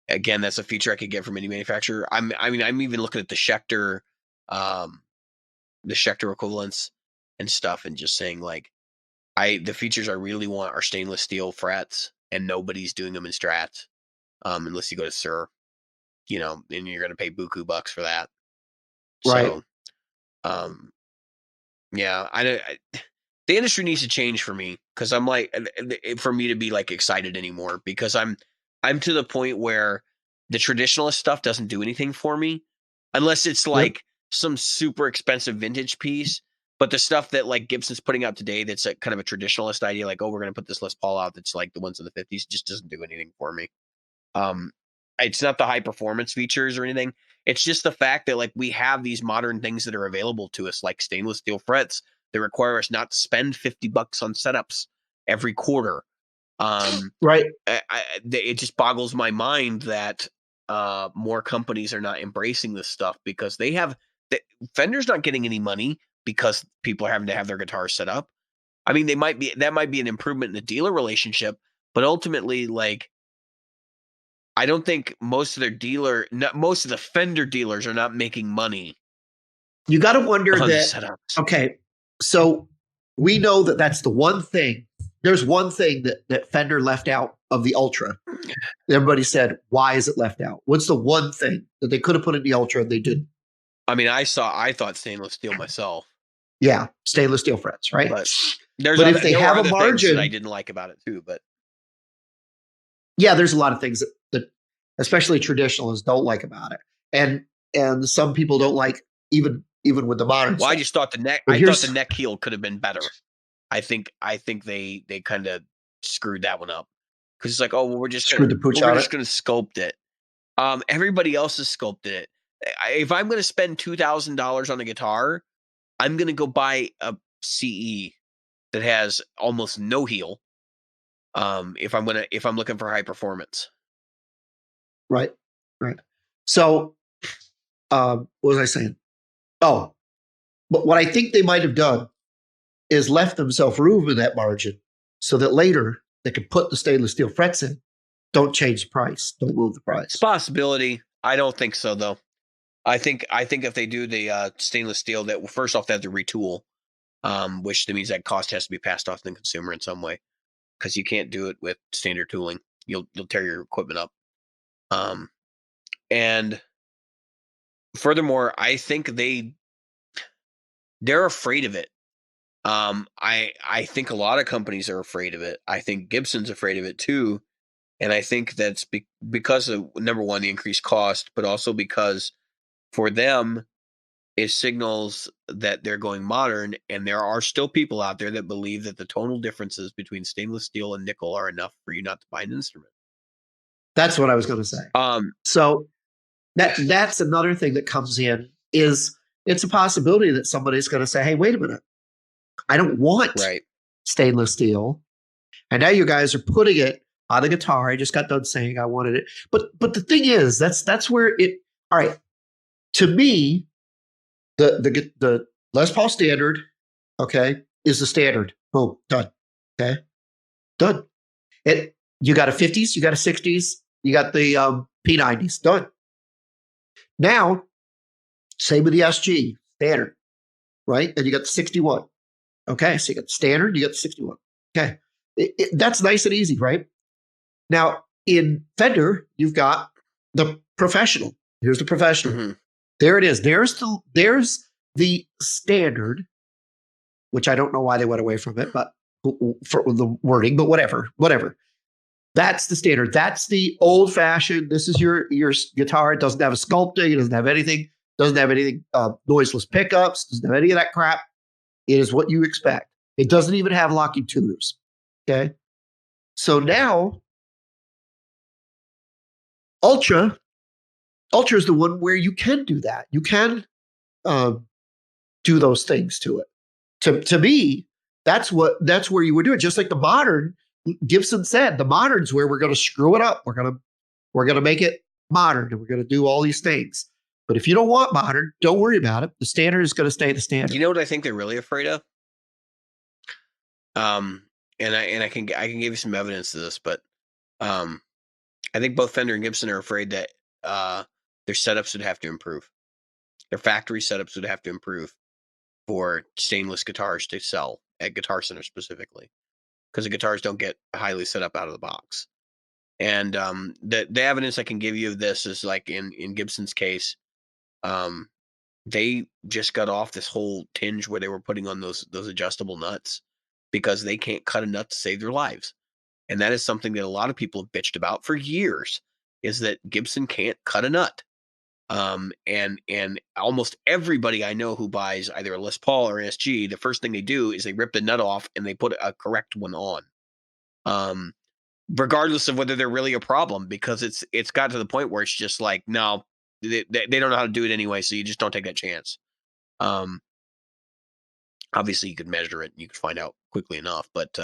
again, that's a feature I could get from any manufacturer. I'm even looking at the Schecter equivalents and stuff, and just saying like, the features I really want are stainless steel frets, and nobody's doing them in Strats, unless you go to Sir. you know, and you're going to pay buku bucks for that. Right. So, yeah, the industry needs to change for me because I'm like, for me to be like excited anymore because I'm to the point where the traditionalist stuff doesn't do anything for me unless it's Yep. like some super expensive vintage piece. But the stuff that like Gibson's putting out today, that's a kind of a traditionalist idea, like, oh, we're going to put this Les Paul out that's like the ones in the 50s, just doesn't do anything for me. Um, it's not the high performance features or anything. It's just the fact that like we have these modern things that are available to us, like stainless steel frets that require us not to spend $50 on setups every quarter. Right. It just boggles my mind that more companies are not embracing this stuff because Fender's not getting any money because people are having to have their guitars set up. I mean, that might be an improvement in the dealer relationship, but ultimately, like, I don't think most of the Fender dealers are not making money You got to wonder on the that. setups. Okay, so we know that that's the one thing. There's one thing that Fender left out of the Ultra. Everybody said, "Why is it left out?" What's the one thing that they could have put in the Ultra and they didn't? I mean, I thought stainless steel myself, Yeah, stainless steel frets, right? but But if they there were have a other things that I margin, didn't like about it too. But yeah, there's a lot of things that especially traditionalists don't like about it, and some people don't like even with the modern well, stuff. But I thought the here's neck heel could have been better. I think they kind of screwed that one up because it's like, oh well, screwed the pooch we're on it. just gonna sculpt it. Everybody else has sculpted it. If I'm gonna spend $2,000 on a guitar, I'm gonna go buy a CE that has almost no heel. If I'm looking for high performance. Right, right. So, what was I saying? Oh, but what I think they might have done is left themselves room in that margin so that later they could put the stainless steel frets in. Don't change the price. Don't move the It's a price. possibility. I don't think so though. I think if they do the stainless steel, that well, first off they have to retool, which means that cost has to be passed off to the consumer in some way because you can't do it with standard tooling. You'll tear your equipment up. Um, and furthermore, I think they're afraid of it. I think a lot of companies are afraid of it. I think Gibson's afraid of it too, and I think that's because of number one the increased cost, but also because for them it signals that they're going modern, and there are still people out there that believe that the tonal differences between stainless steel and nickel are enough for you not to buy an instrument. That's what I was going to say. Um, So that's another thing that comes in is it's a possibility that somebody's going to say, "Hey, wait a minute, I don't want right. stainless steel," and now you guys are putting it on the guitar. I just got done saying I wanted it, but the thing is, that's where it. All right, to me, the Les Paul standard, okay, is the standard. Boom, done. Okay, done. It you got a 50s, you got a 60s, you got the P90s, done. Now, same with the SG standard, right? And you got the 61. Okay, so you got the standard, you got the 61. Okay, that's nice and easy, right? Now in Fender, you've got the professional. Here's the professional. Mm-hmm. There it is. There's the standard, which I don't know why they went away from it, but for the wording, but whatever. That's the standard. That's the old fashioned. This is your guitar. It doesn't have a sculpting. It doesn't have anything. Doesn't have anything. Noiseless pickups. Doesn't have any of that crap. It is what you expect. It doesn't even have locking tuners. Okay. So now, Ultra is the one where you can do that. You can do those things to it. To me, that's where you would do it. Just like the modern, Gibson said, the modern's where we're going to screw it up. We're going to make it modern, and we're going to do all these things. But if you don't want modern, don't worry about it. The standard is going to stay the standard. You know what I think they're really afraid of? And I can give you some evidence to this, but I think both Fender and Gibson are afraid that their setups would have to improve. Their factory setups would have to improve for stainless guitars to sell at Guitar Center specifically, because the guitars don't get highly set up out of the box. And the evidence I can give you of this is like in Gibson's case, um, they just got off this whole tinge where they were putting on those adjustable nuts because they can't cut a nut to save their lives. And that is something that a lot of people have bitched about for years, is that Gibson can't cut a nut. And almost everybody I know who buys either a Les Paul or an SG, the first thing they do is they rip the nut off and they put a correct one on. Um, Regardless of whether they're really a problem, because it's got to the point where it's just like, no, they don't know how to do it anyway, so you just don't take that chance. Um, Obviously you could measure it and you could find out quickly enough, but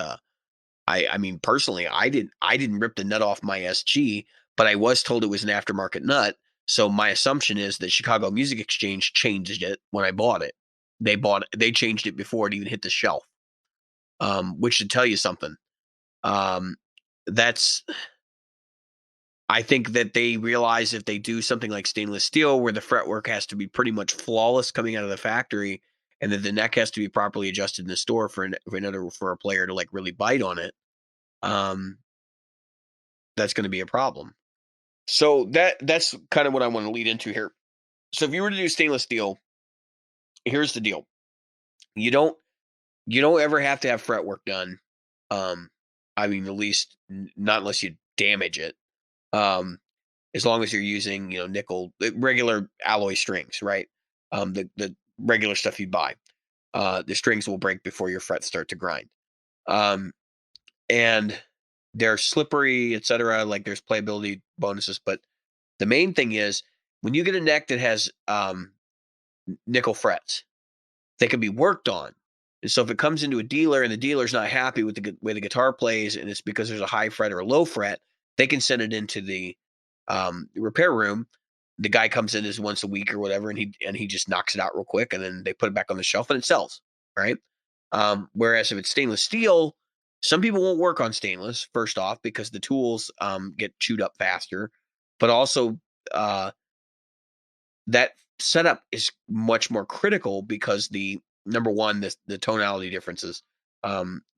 I mean, personally, I didn't rip the nut off my SG, but I was told it was an aftermarket nut. So my assumption is that Chicago Music Exchange changed it when I bought it. They changed it before it even hit the shelf. Which should tell you something. Um, that's I think that they realize if they do something like stainless steel, where the fretwork has to be pretty much flawless coming out of the factory, and that the neck has to be properly adjusted in the store for a player to like really bite on it. Um, that's going to be a problem. So that's kind of what I want to lead into here. So if you were to do stainless steel, here's the deal: you don't ever have to have fretwork done. Um, I mean, at least not unless you damage it. Um, as long as you're using nickel regular alloy strings, right? The regular stuff you buy. The strings will break before your frets start to grind. And they're slippery, etc. Like there's playability bonuses, but the main thing is when you get a neck that has nickel frets, they can be worked on. And so if it comes into a dealer and the dealer's not happy with the way the guitar plays, and it's because there's a high fret or a low fret, they can send it into the repair room. The guy comes in as once a week or whatever, and he just knocks it out real quick, and then they put it back on the shelf and it sells, right? Whereas if it's stainless steel, some people won't work on stainless, first off, because the tools get chewed up faster, but also that setup is much more critical because the number one, the tonality differences.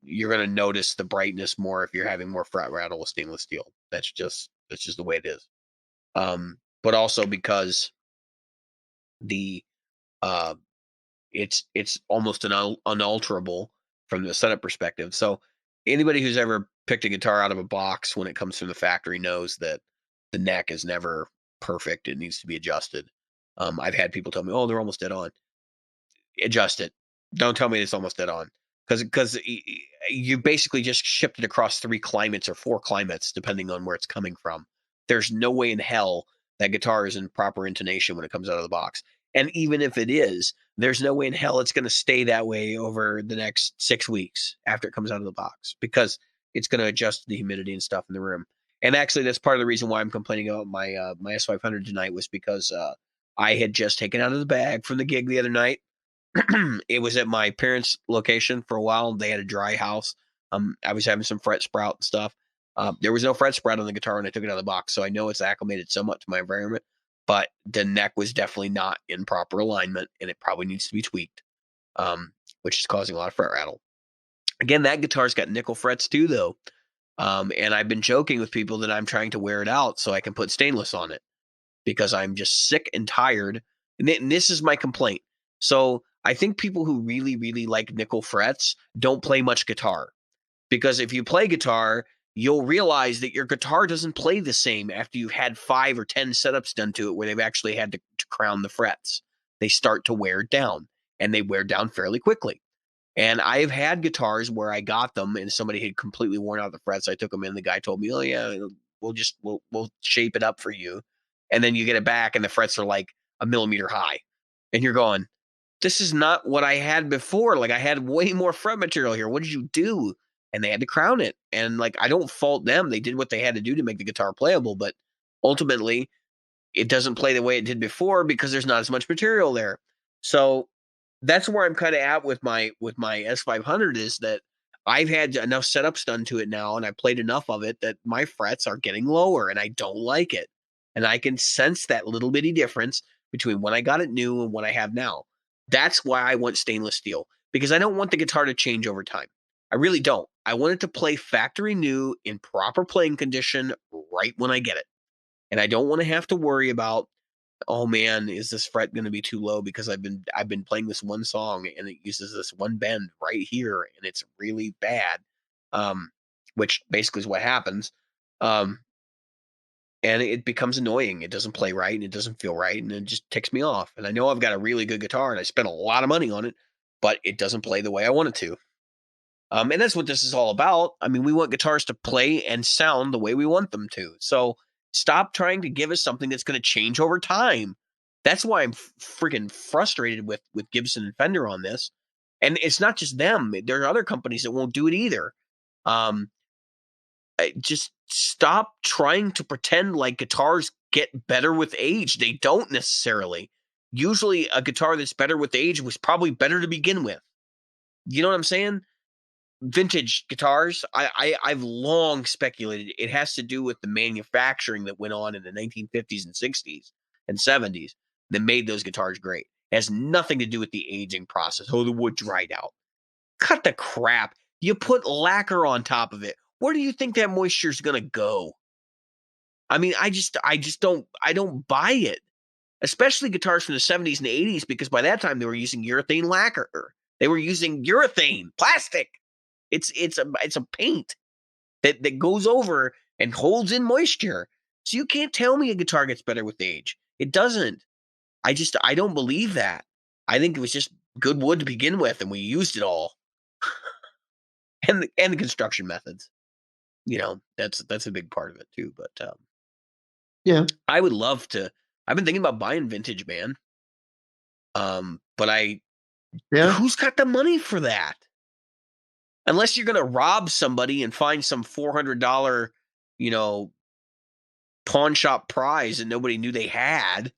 You're going to notice the brightness more if you're having more fret rattle with stainless steel. That's just the way it is. But also because the uh, it's almost unalterable from the setup perspective. So anybody who's ever picked a guitar out of a box when it comes from the factory knows that the neck is never perfect. It needs to be adjusted. I've had people tell me, "Oh, they're almost dead on." Adjust it. Don't tell me it's almost dead on, because you basically just shipped it across 3 climates or 4 climates, depending on where it's coming from. There's no way in hell that guitar is in proper intonation when it comes out of the box. And even if it is, there's no way in hell it's going to stay that way over the next 6 weeks after it comes out of the box, because it's going to adjust to the humidity and stuff in the room. And actually, that's part of the reason why I'm complaining about my S500 tonight, was because I had just taken out of the bag from the gig the other night. It was at my parents' location for a while. They had a dry house. I was having some fret sprout and stuff. There was no fret sprout on the guitar when I took it out of the box, so I know it's acclimated somewhat to my environment. But the neck was definitely not in proper alignment, and it probably needs to be tweaked, which is causing a lot of fret rattle. Again, that guitar's got nickel frets too, though. And I've been joking with people that I'm trying to wear it out so I can put stainless on it, because I'm just sick and tired. And this is my complaint. So I think people who really, really like nickel frets don't play much guitar, because if you play guitar, you'll realize that your guitar doesn't play the same after you've had 5 or 10 setups done to it where they've actually had to crown the frets. They start to wear down, and they wear down fairly quickly. And I've had guitars where I got them and somebody had completely worn out the frets. I took them in. The guy told me, "Oh yeah, we'll shape it up for you." And then you get it back, and the frets are like a millimeter high, and you're going, "This is not what I had before. Like I had way more fret material here. What did you do?" And they had to crown it. And like I don't fault them. They did what they had to do to make the guitar playable, but ultimately it doesn't play the way it did before because there's not as much material there. So that's where I'm kind of at with my S500, is that I've had enough setups done to it now, and I played enough of it that my frets are getting lower, and I don't like it. And I can sense that little bitty difference between when I got it new and what I have now. That's why I want stainless steel, because I don't want the guitar to change over time. I really don't. I want it to play factory new in proper playing condition right when I get it. And I don't want to have to worry about, oh man, is this fret going to be too low because I've been playing this one song and it uses this one bend right here and it's really bad, which basically is what happens, and it becomes annoying. It doesn't play right and it doesn't feel right and it just ticks me off. And I know I've got a really good guitar and I spent a lot of money on it, but it doesn't play the way I want it to. And that's what this is all about. I mean, we want guitars to play and sound the way we want them to. So stop trying to give us something that's going to change over time. That's why I'm freaking frustrated with Gibson and Fender on this. And it's not just them. There are other companies that won't do it either. Just stop trying to pretend like guitars get better with age. They don't necessarily. Usually a guitar that's better with age was probably better to begin with. You know what I'm saying? Vintage guitars, I've long speculated it has to do with the manufacturing that went on in the 1950s and 60s and 70s that made those guitars great. It has nothing to do with the aging process. Oh, the wood dried out. Cut the crap. You put lacquer on top of it. Where do you think that moisture is going to go? I mean, I don't buy it. Especially guitars from the 70s and 80s, because by that time they were using urethane lacquer. They were using urethane, plastic. It's a paint that goes over and holds in moisture. So you can't tell me a guitar gets better with age. It doesn't. I don't believe that. I think it was just good wood to begin with, and we used it all. and the construction methods. You know, that's a big part of it too. But yeah, I would love to. I've been thinking about buying vintage, man. But who's got the money for that? Unless you're going to rob somebody and find some $400, pawn shop prize that nobody knew they had,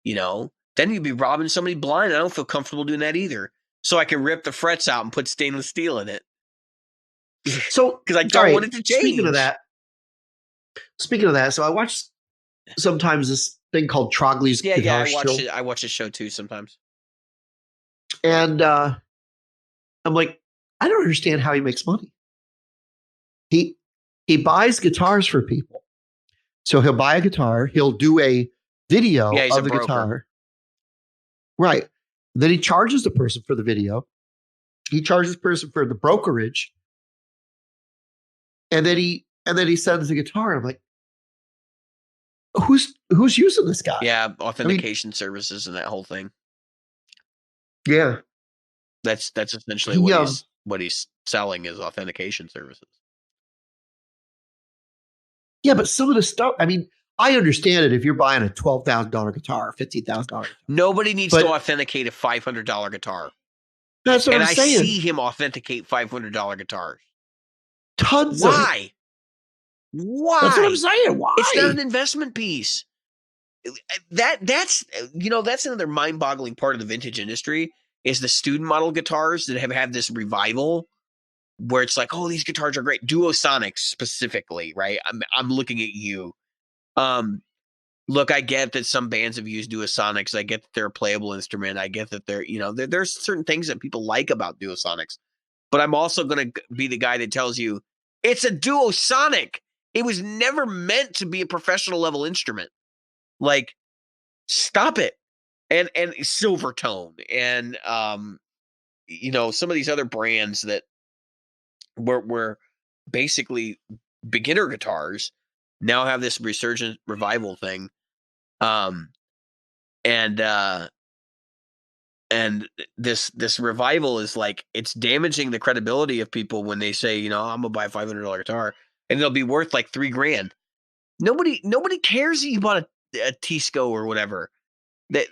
then you'd be robbing somebody blind. I don't feel comfortable doing that either. So I can rip the frets out and put stainless steel in it. So, because I don't want it to change. Speaking of that, so I watch sometimes this thing called Trogley's Guitar Show. I watch the show too sometimes. And I'm like, I don't understand how he makes money. He buys guitars for people. So he'll buy a guitar, he'll do a video of the guitar. Right. Then he charges the person for the video. He charges the person for the brokerage. And then he sends the guitar. I'm like, who's using this guy? Yeah, authentication services and that whole thing. Yeah. That's essentially what he's selling is authentication services. Yeah, but some of the stuff, I mean, I understand it if you're buying a $12,000 guitar, $15,000. Nobody needs to authenticate a $500 guitar. That's what I'm saying. And I see him authenticate $500 guitars. Tons Why? Of Why? That's what I'm saying. Why? It's not an investment piece. That's another mind-boggling part of the vintage industry is the student model guitars that have had this revival where it's like, oh, these guitars are great. Duosonics specifically, right? I'm looking at you. Look, I get that some bands have used Duosonics. I get that they're a playable instrument. I get that there's certain things that people like about Duosonics. But I'm also going to be the guy that tells you it's a Duosonic. It was never meant to be a professional level instrument. Like, stop it. And Silvertone and some of these other brands that were basically beginner guitars now have this resurgent revival thing. And this revival is like, it's damaging the credibility of people when they say, I'm gonna buy a $500 guitar and it'll be worth like $3,000. Nobody cares that you bought a Tisco or whatever. That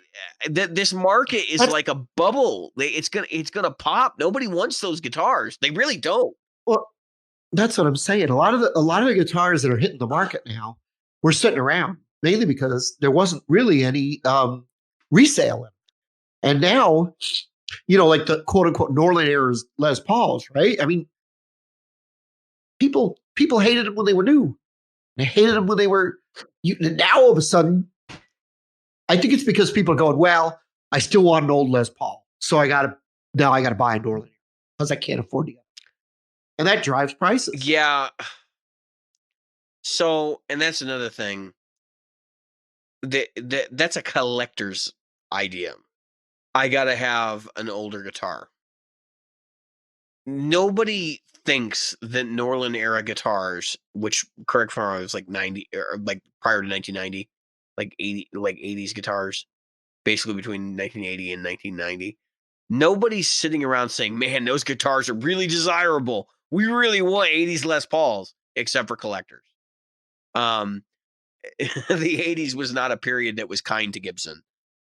this market is like a bubble. It's gonna pop. Nobody wants those guitars. They really don't. Well, that's what I'm saying. A lot of the guitars that are hitting the market now were sitting around mainly because there wasn't really any resale in them. And now, like the quote unquote Norland era Les Pauls, right? I mean, people hated them when they were new. They hated them when they were. Now all of a sudden, I think it's because people are going, well, I still want an old Les Paul, so I got to buy a Norland because I can't afford to get it. And that drives prices. Yeah. So, and that's another thing. That's a collector's idea. I gotta have an older guitar. Nobody thinks that Norland era guitars, which correct me if I'm wrong, was like 90 or like prior to 1990, like 80s guitars, basically between 1980 and 1990. Nobody's sitting around saying, "Man, those guitars are really desirable. We really want 80s Les Pauls," except for collectors. The 80s was not a period that was kind to Gibson.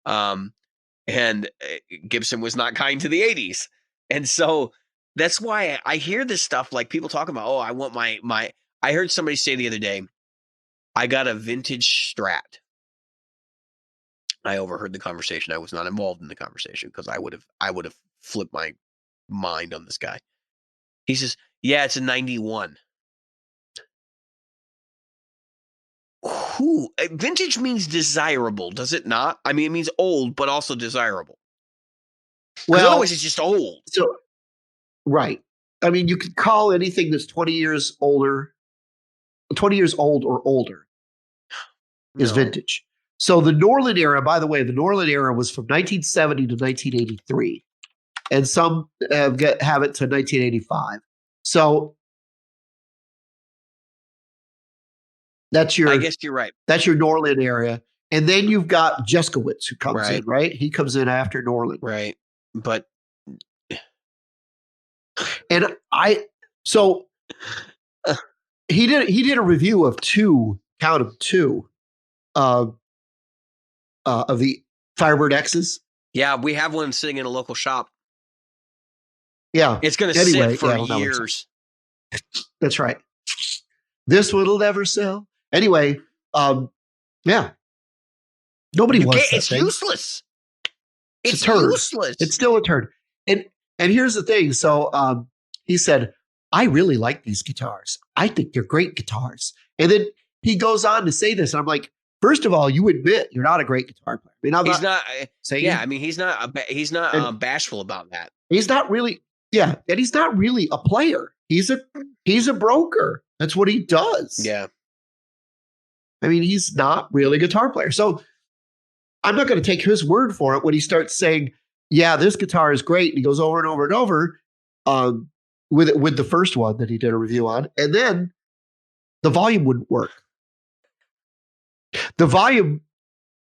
And Gibson was not kind to the 80s. And so that's why I hear this stuff, like people talking about, oh, I want my I heard somebody say the other day, I got a vintage Strat. I overheard the conversation. I was not involved in the conversation because I would have flipped my mind on this guy. He says, "Yeah, it's a 91." Vintage means desirable, does it not? I mean, it means old, but also desirable. Well, otherwise it's just old. So, right. I mean, you could call anything that's 20 years old or older is vintage. So the Norland era, by the way, the Norland era was from 1970 to 1983. And some have it to 1985. So that's your. I guess you're right. That's your Norland area, and then you've got Jeskowitz who comes in. Right, he comes in after Norland. Right, but and he did a review of two of the Firebird X's. Yeah, we have one sitting in a local shop. Yeah, it's going to sit for years. That's right. This one will never sell. Anyway, yeah. Nobody wants that It's thing. useless. It's useless. It's still a turd. And here's the thing. So he said, I really like these guitars. I think they're great guitars. And then he goes on to say this. And I'm like, first of all, you admit you're not a great guitar player. I mean, he's not saying. Yeah, I mean, he's not bashful about that. He's not really. Yeah, and he's not really a player. He's a broker. That's what he does. Yeah. I mean, he's not really a guitar player. So I'm not going to take his word for it when he starts saying, yeah, this guitar is great. And he goes over and over and over with the first one that he did a review on. And then the volume wouldn't work. The volume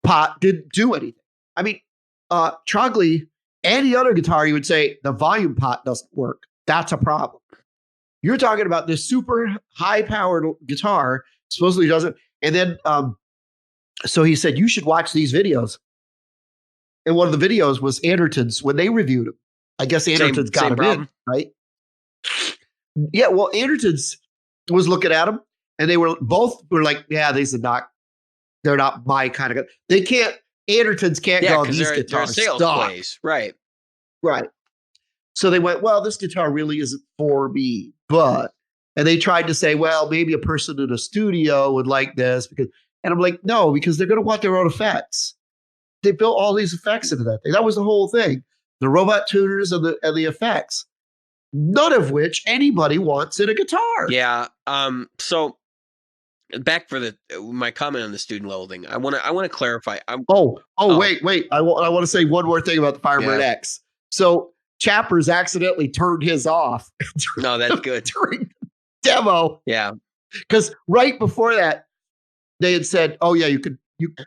pot didn't do anything. I mean, Trogley, any other guitar, you would say the volume pot doesn't work. That's a problem. You're talking about this super high-powered guitar, supposedly doesn't. And then, so he said, you should watch these videos. And one of the videos was Anderton's when they reviewed him. I guess Anderton's got him in, right? Yeah, well, Anderton's was looking at him, and they were like, yeah, they're not my kind of guitar. They can't, Anderton's can't go, these guitars sales plays, right. Right. So they went, well, this guitar really isn't for me, but, and they tried to say, well, maybe a person in a studio would like this and I'm like, no, because they're going to want their own effects. They built all these effects into that thing. That was the whole thing. The robot tuners and the effects, none of which anybody wants in a guitar. Yeah. So back for my comment on the student level thing. I want to clarify. Wait. I want to say one more thing about the Firebird X. So Chappers accidentally turned his off. No, that's good. During the demo. Yeah. Because right before that, they had said, oh yeah,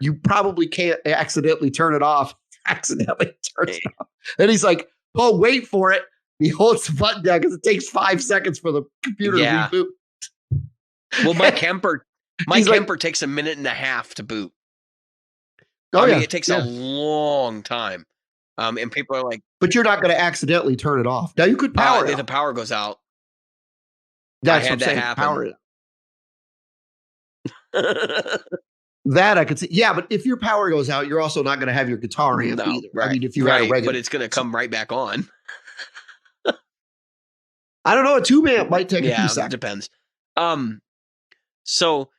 you probably can't accidentally turn it off. Accidentally turns it off. And he's like, oh, wait for it. He holds the button down because it takes 5 seconds for the computer to reboot. Well, my Kemper takes a minute and a half to boot. Oh, I mean, it takes a long time. And people are like, but you're not going to accidentally turn it off. Now you could power it. If the power goes out. That's what I'm saying. Power it. That I could see. Yeah, but if your power goes out, you're also not going to have your guitar amp either. Right, I mean, if you had a regular, but it's going to come right back on. I don't know. A tube amp might take a few seconds. It depends. So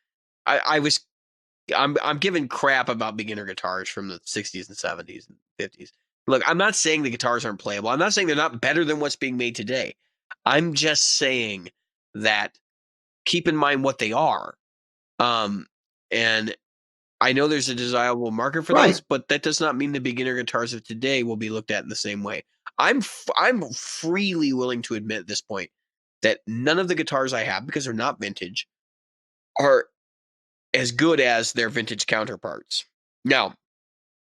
I'm giving crap about beginner guitars from the 60s and 70s and 50s. Look, I'm not saying the guitars aren't playable. I'm not saying they're not better than what's being made today. I'm just saying that keep in mind what they are. And I know there's a desirable market for those, but that does not mean the beginner guitars of today will be looked at in the same way. I'm freely willing to admit at this point that none of the guitars I have, because they're not vintage, are as good as their vintage counterparts. Now,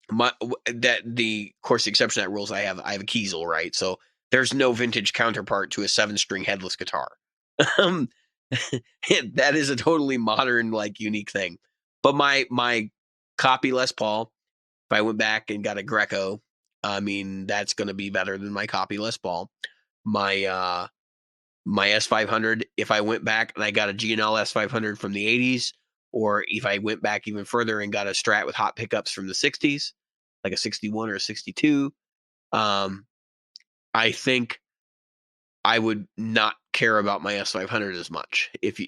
the course the exception to that rules I have a Kiesel, right? So there's no vintage counterpart to a 7-string headless guitar. That is a totally modern, like, unique thing. But my copy Les Paul, if I went back and got a Greco, I mean, that's going to be better than my copy Les Paul. My my S500, if I went back and I got a G&L S500 from the 80s, or if I went back even further and got a Strat with hot pickups from the 60s, like a 61 or a 62, I think I would not care about my S500 as much, if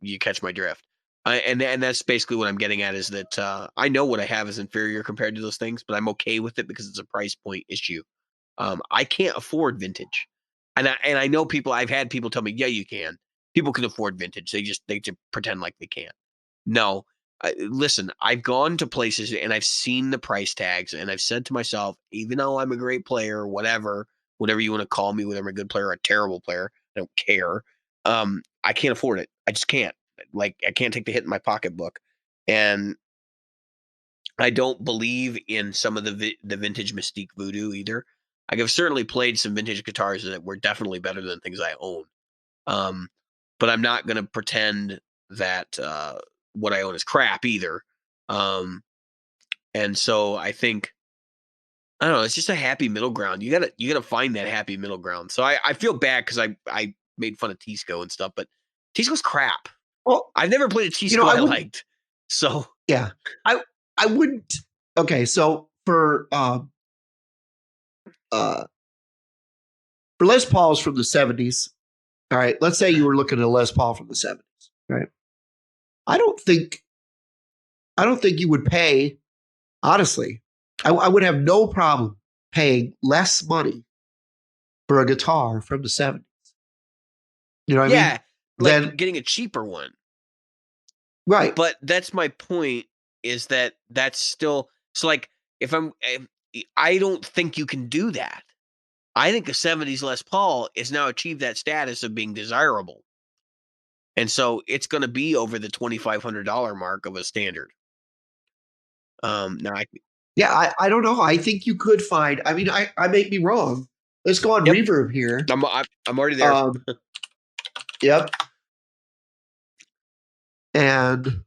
you catch my drift. And that's basically what I'm getting at, is that I know what I have is inferior compared to those things, but I'm okay with it because it's a price point issue. I can't afford vintage, and I know people. I've had people tell me, yeah, you can. People can afford vintage. They just pretend like they can't. No, listen. I've gone to places and I've seen the price tags, and I've said to myself, even though I'm a great player, whatever you want to call me, whether I'm a good player or a terrible player, I don't care. I can't afford it. I just can't. Like, I can't take the hit in my pocketbook, and I don't believe in some of the vintage mystique voodoo either. Like, I've certainly played some vintage guitars that were definitely better than things I own. But I'm not going to pretend that what I own is crap either. And so I think, I don't know, it's just a happy middle ground. You gotta find that happy middle ground. So I feel bad because I made fun of Tisco and stuff, but Tisco's crap. Well, I've never played a Tisco I liked. So yeah, I wouldn't. Okay, so for Les Pauls from the 70s, all right, let's say you were looking at a Les Paul from the 70s, right? I don't think you would pay, honestly, I would have no problem paying less money for a guitar from the 70s. You know what I mean? Like getting a cheaper one. Right. But that's my point, is that that's still, so like, I don't think you can do that. I think the 70s Les Paul has now achieved that status of being desirable. And so it's going to be over the $2,500 mark of a standard. Now I don't know. I think you could find, I mean, I may be wrong. Let's go on Reverb here. I'm already there. Yep. And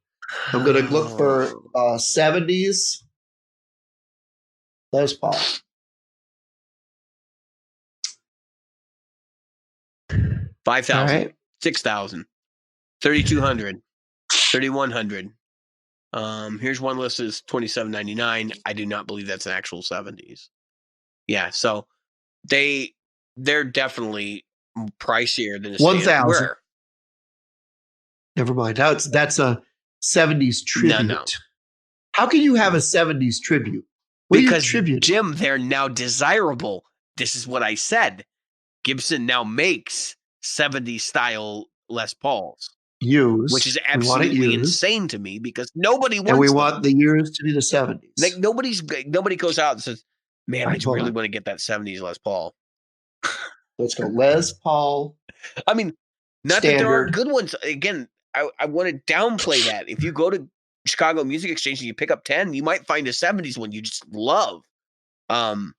I'm going to look for 70s Les Paul. $5,000, right. $6,000, $3,200, $3,100. Here's one list is $2,799. I do not believe that's an actual 70s. Yeah, so they're definitely pricier than a 1,000. Never mind. That's a 70s tribute. No. How can you have a 70s tribute? Because Jim, they're now desirable. This is what I said. Gibson now makes 70s style Les Pauls. Which is absolutely insane to me, because nobody wants. And we want the years to be the 70s. Like, nobody goes out and says, "Man, I really want to get that 70s Les Paul." Let's go Les Paul. I mean, not standard. That there aren't good ones. Again, I want to downplay that. If you go to Chicago Music Exchange and you pick up 10, you might find a 70s one you just love. And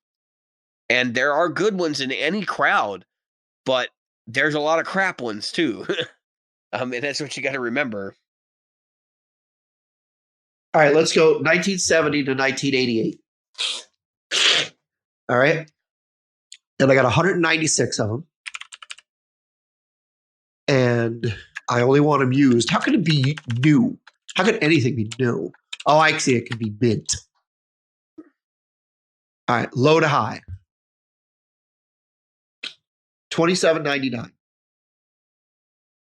there are good ones in any crowd, but there's a lot of crap ones too. And that's what you got to remember. All right, let's go 1970 to 1988. All right. And I got 196 of them. And I only want them used. How can it be new? How can anything be new? Oh, I see. It can be mint. All right, low to high. $27.99.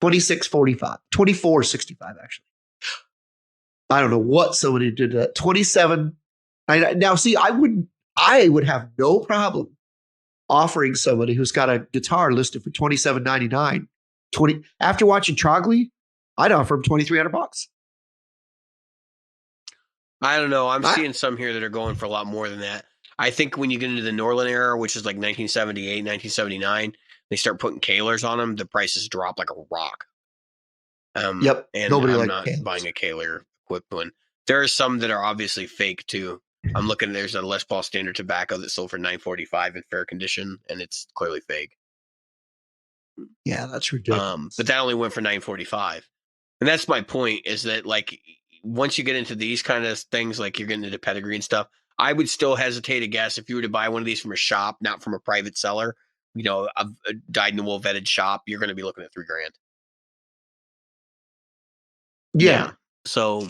$26.45. $24.65 actually. I don't know what somebody did that. $27. Now, see, I would have no problem offering somebody who's got a guitar listed for $27.99. After watching Trogley, I'd offer him $2,300. I don't know. I'm I, seeing some here that are going for a lot more than that. I think when you get into the Norland era, which is like 1978, 1979, they start putting Kahlers on them. The prices drop like a rock. yep, And nobody I'm liked not Kansas. buying a Kahler equipped one. There are some that are obviously fake too. I'm looking. There's a Les Paul Standard Tobacco that sold for $9.45 in fair condition, and it's clearly fake. Yeah, that's ridiculous. But that only went for $9.45, and that's my point. Is that like once you get into these kind of things, like you're getting into pedigree and stuff, I would still hesitate to guess if you were to buy one of these from a shop, not from a private seller. A dyed-in-the-wool vetted shop, you're going to be looking at $3,000. Yeah. So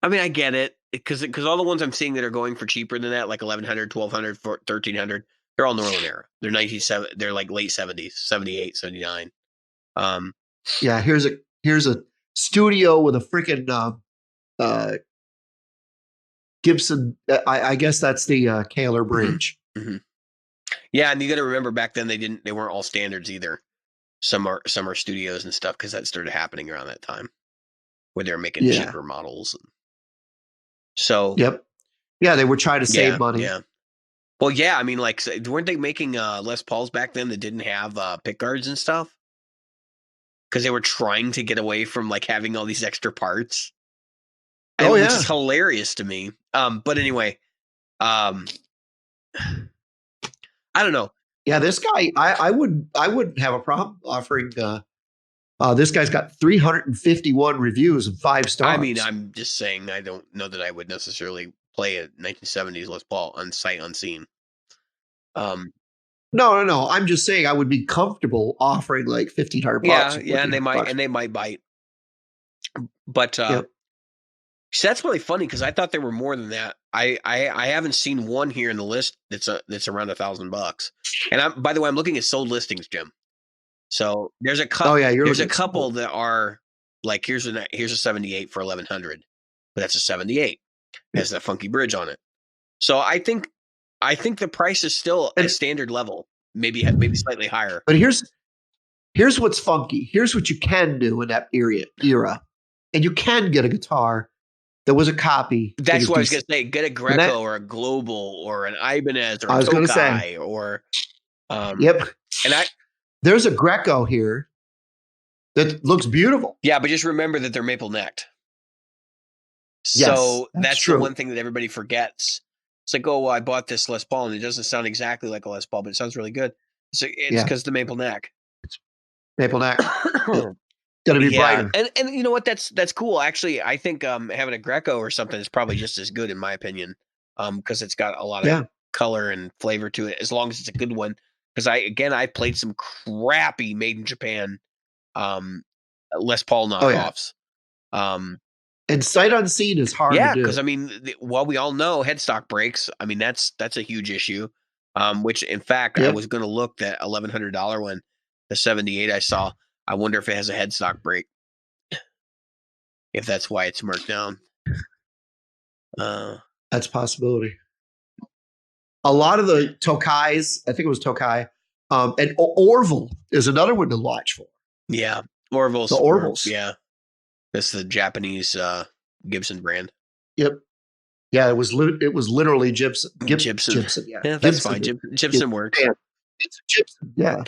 I mean, I get it because all the ones I'm seeing that are going for cheaper than that, like 1,100, 1,200, 1,300, they're all Norland era. They're 97. They're like late 70s, 78, 79. Yeah, here's a studio with a freaking Gibson. I guess that's the Kaler Bridge. Mm-hmm. Yeah, and you got to remember back then they weren't all standards either. Some are studios and stuff because that started happening around that time where they were making cheaper models. So yep, yeah, they were trying to save money. Yeah. Well, yeah, I mean, like, weren't they making Les Pauls back then that didn't have pick guards and stuff? Because they were trying to get away from like having all these extra parts. Which is hilarious to me. But anyway, I don't know. Yeah, this guy, I wouldn't have a problem offering. This guy's got 351 reviews and 5 stars. I mean, I'm just saying, I don't know that I would necessarily play a 1970s Les Paul on sight unseen. No. I'm just saying I would be comfortable offering like $1,500. Yeah, and they might bite. But so that's really funny because I thought there were more than that. I haven't seen one here in the list that's around $1,000. And by the way, I'm looking at sold listings, Jim. So there's a couple. There's a couple that are like here's a 78 for 1,100, but that's a 78. It has that funky bridge on it. So I think the price is still at standard level, maybe slightly higher. But here's what's funky. Here's what you can do in that era, and you can get a guitar that was a copy. That's what I was going to say. Get a Greco or a Global or an Ibanez or a Tokai or. Yep. And there's a Greco here that looks beautiful. Yeah, but just remember that they're maple necked. Yes, so that's the one thing that everybody forgets. It's like, oh, well, I bought this Les Paul and it doesn't sound exactly like a Les Paul, but it sounds really good. It's because the maple neck. Maple neck. Got to be brighter. And you know what? That's cool. Actually, I think having a Greco or something is probably just as good in my opinion, because it's got a lot of color and flavor to it, as long as it's a good one. Because I played some crappy made in Japan Les Paul knockoffs. And sight unseen is hard to do. Because I mean, we all know headstock breaks. I mean, that's a huge issue. Which in fact, I was going to look that $1,100 one, the 78 I saw. I wonder if it has a headstock break. If that's why it's marked down. That's a possibility. A lot of the Tokais, I think it was Tokai, and Orville is another one to watch for. Yeah, Orville's. The Orville's. Yeah. That's the Japanese Gibson brand. Yep. Yeah, it was literally Gibson. Gibson. Yeah, that's fine. Gibson works. Yeah. It's a Gibson. Yeah.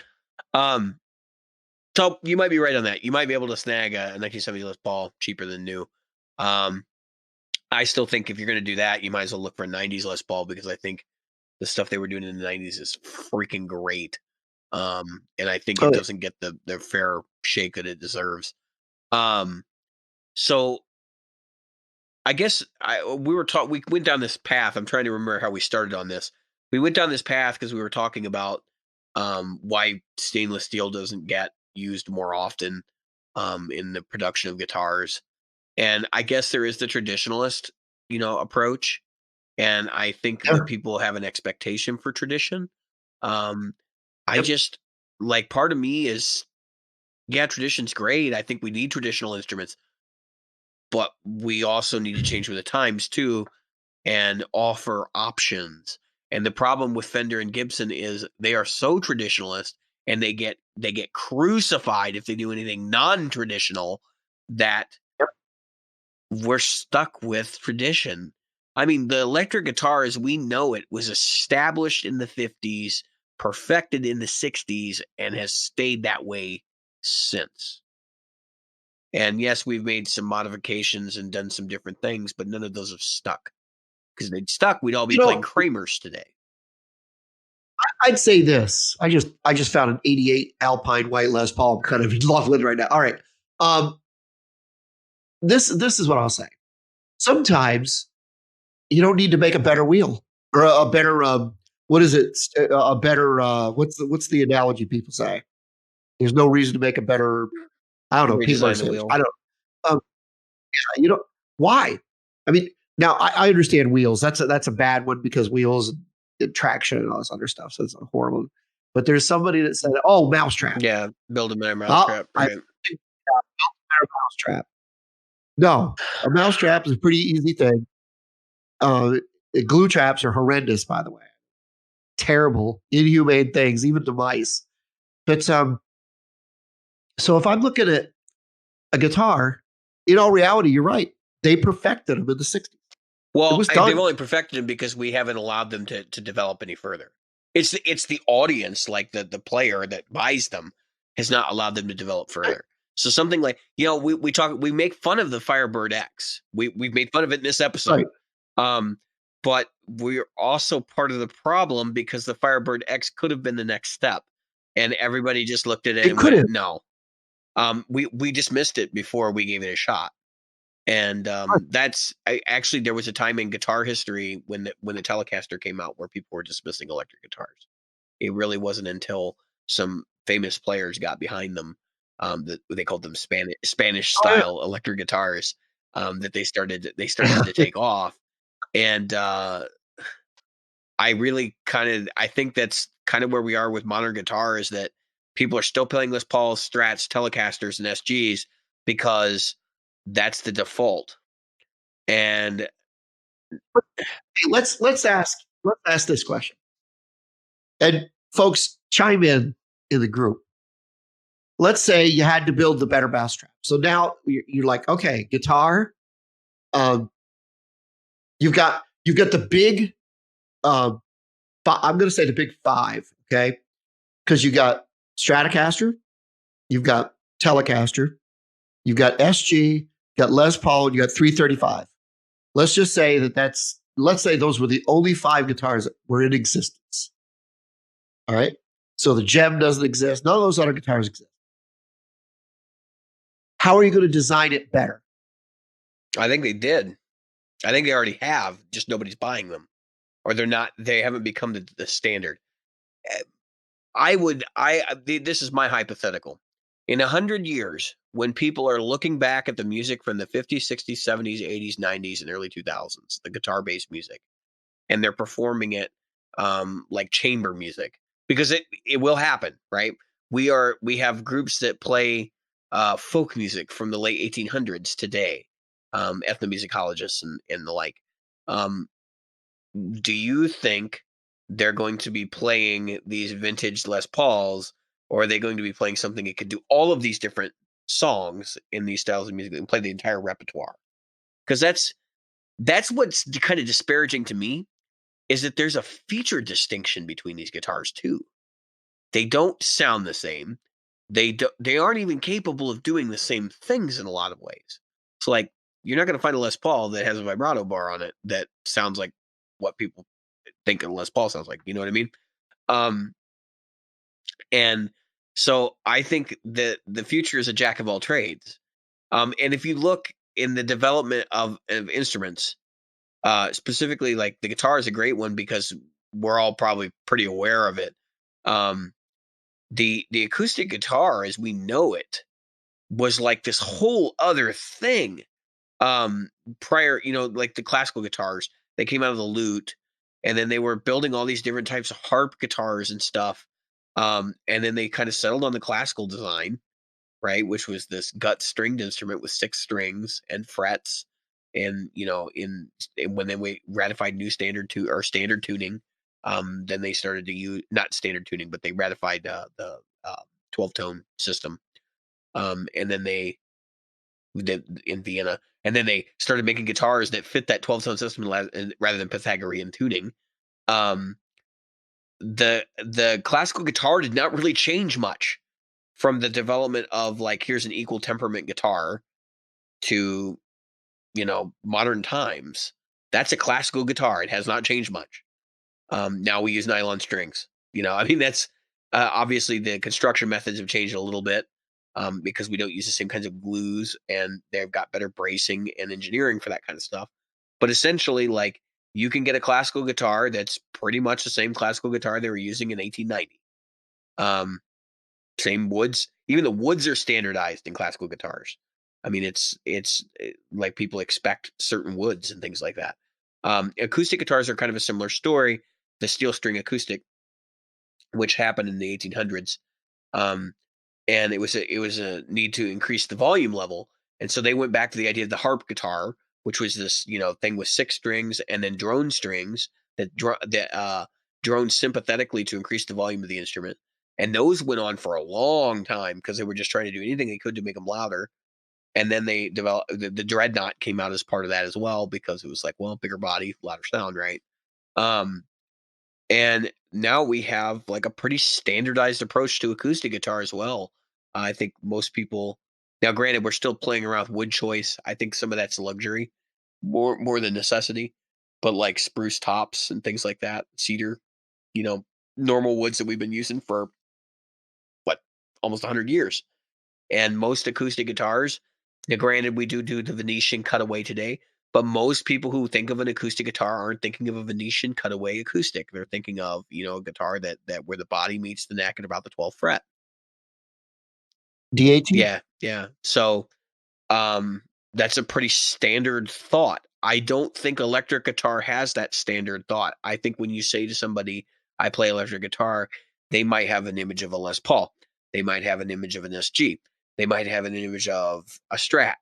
So you might be right on that. You might be able to snag a 1970 Les Paul cheaper than new. I still think if you're going to do that, you might as well look for a 90s Les Paul, because I think the stuff they were doing in the 90s is freaking great. And I think it doesn't get the fair shake that it deserves. So I guess we went down this path. I'm trying to remember how we started on this. We went down this path because we were talking about why stainless steel doesn't get used more often in the production of guitars. And I guess there is the traditionalist, approach. And I think that people have an expectation for tradition. I just part of me is, tradition's great. I think we need traditional instruments, but we also need to change with the times too and offer options. And the problem with Fender and Gibson is they are so traditionalist, and they get crucified if they do anything non-traditional, that we're stuck with tradition. I mean, the electric guitar as we know it was established in the 50s, perfected in the 60s, and has stayed that way since. And yes, we've made some modifications and done some different things, but none of those have stuck. Because if they'd stuck, we'd all be You playing know, Kramers today. I'd say this. I just found an '88 Alpine White Les Paul. I'm kind of in love with right now. All right. Um, this is what I'll say. Sometimes you don't need to make a better wheel or a better what is it? A better what's the analogy people say? There's no reason to make a better. I don't know. Peanut butter Redesign the sandwich. wheel. I don't. You know why? I mean, now I understand wheels. That's a bad one because wheels and traction and all this other stuff. So it's horrible. But there's somebody that said, "Oh, mousetrap." Yeah, build a better Oh, mousetrap, I right? think a mousetrap. No, a mousetrap is a pretty easy thing. Uh, Glue traps are horrendous, by the way. Terrible, inhumane things, even to mice. But so if I'm looking at a guitar, in all reality, you're right. They perfected them in the '60s. It Well, was they've done. only perfected them because we haven't allowed them to develop any further. It's the audience, like the player that buys them, has not allowed them to develop Right. further. So something like, we make fun of the Firebird X. We've made fun of it in this episode. Right. Um, but we're also part of the problem because the Firebird X could have been the next step, and everybody just looked at it It and could went, have. no. We dismissed it before we gave it a shot. And Right. actually there was a time in guitar history when the Telecaster came out where people were dismissing electric guitars. It really wasn't until some famous players got behind them, that they called them Spanish Oh, style electric guitars, that they started to yeah. take off. And I think that's kind of where we are with modern guitar, is that people are still playing Les Pauls, Strats, Telecasters, and SGs because that's the default. And Hey, let's ask this question, and folks chime in the group. Let's say you had to build the better mousetrap. So now you're like, okay, guitar. Um, you've got the big. Um, I'm going to say the big five. Okay, because you got Stratocaster, you've got Telecaster, you've got SG, you got Les Paul, and you got 335. Let's just say let's say those were the only five guitars that were in existence. All right. So the gem doesn't exist. None of those other guitars exist. How are you going to design it better? I think they did. I think they already have, just nobody's buying them, or they haven't become the standard. Eh, this is my hypothetical. In 100 years, when people are looking back at the music from the 50s, 60s, 70s, 80s, 90s, and early 2000s, the guitar-based music, and they're performing it, like chamber music, because it will happen, right? We have groups that play folk music from the late 1800s today, ethnomusicologists and the like. Um, do you think they're going to be playing these vintage Les Pauls, or are they going to be playing something that could do all of these different songs in these styles of music and play the entire repertoire? Because that's what's kind of disparaging to me, is that there's a feature distinction between these guitars too. They don't sound the same. They aren't even capable of doing the same things in a lot of ways. So like, you're not going to find a Les Paul that has a vibrato bar on it that sounds like what people think a Les Paul sounds like. You know what I mean? Um, and so I think that the future is a jack of all trades. And if you look in the development of instruments, specifically, like the guitar is a great one because we're all probably pretty aware of it. Um, the acoustic guitar, as we know it, was like this whole other thing. Um, Prior, like the classical guitars, they came out of the lute, and then they were building all these different types of harp guitars and stuff. And then they kind of settled on the classical design, right? Which was this gut stringed instrument with 6 strings and frets. And when then we ratified new standard tuning, then they started to use not standard tuning, but they ratified the 12 tone system. And then they did in Vienna. and then they started making guitars that fit that 12-tone system rather than Pythagorean tuning. Um, the classical guitar did not really change much from the development of like here's an equal temperament guitar to modern times. That's a classical guitar. It has not changed much. Now we use nylon strings. I mean that's obviously the construction methods have changed a little bit because we don't use the same kinds of glues, and they've got better bracing and engineering for that kind of stuff. But essentially, like you can get a classical guitar that's pretty much the same classical guitar they were using in 1890. Um, Same woods. Even the woods are standardized in classical guitars. I mean, it's like people expect certain woods and things like that. Acoustic guitars are kind of a similar story. The steel string acoustic, which happened in the 1800s, and it was a need to increase the volume level, and so they went back to the idea of the harp guitar, which was this thing with 6 strings and then drone strings that drone sympathetically to increase the volume of the instrument. And those went on for a long time because they were just trying to do anything they could to make them louder. And then they developed the dreadnought came out as part of that as well because it was like, well, bigger body, louder sound, right? Um, and now we have like a pretty standardized approach to acoustic guitar as well. I think most people now, granted, we're still playing around with wood choice. I think some of that's luxury, more than necessity. But like spruce tops and things like that, cedar, you know, normal woods that we've been using for what almost 100 years. And most acoustic guitars, now granted, we do the Venetian cutaway today, but most people who think of an acoustic guitar aren't thinking of a Venetian cutaway acoustic. They're thinking of a guitar that where the body meets the neck at about the 12th fret. DAT. Yeah. So um, that's a pretty standard thought. I don't think electric guitar has that standard thought. I think when you say to somebody, "I play electric guitar," they might have an image of a Les Paul. They might have an image of an SG. They might have an image of a Strat.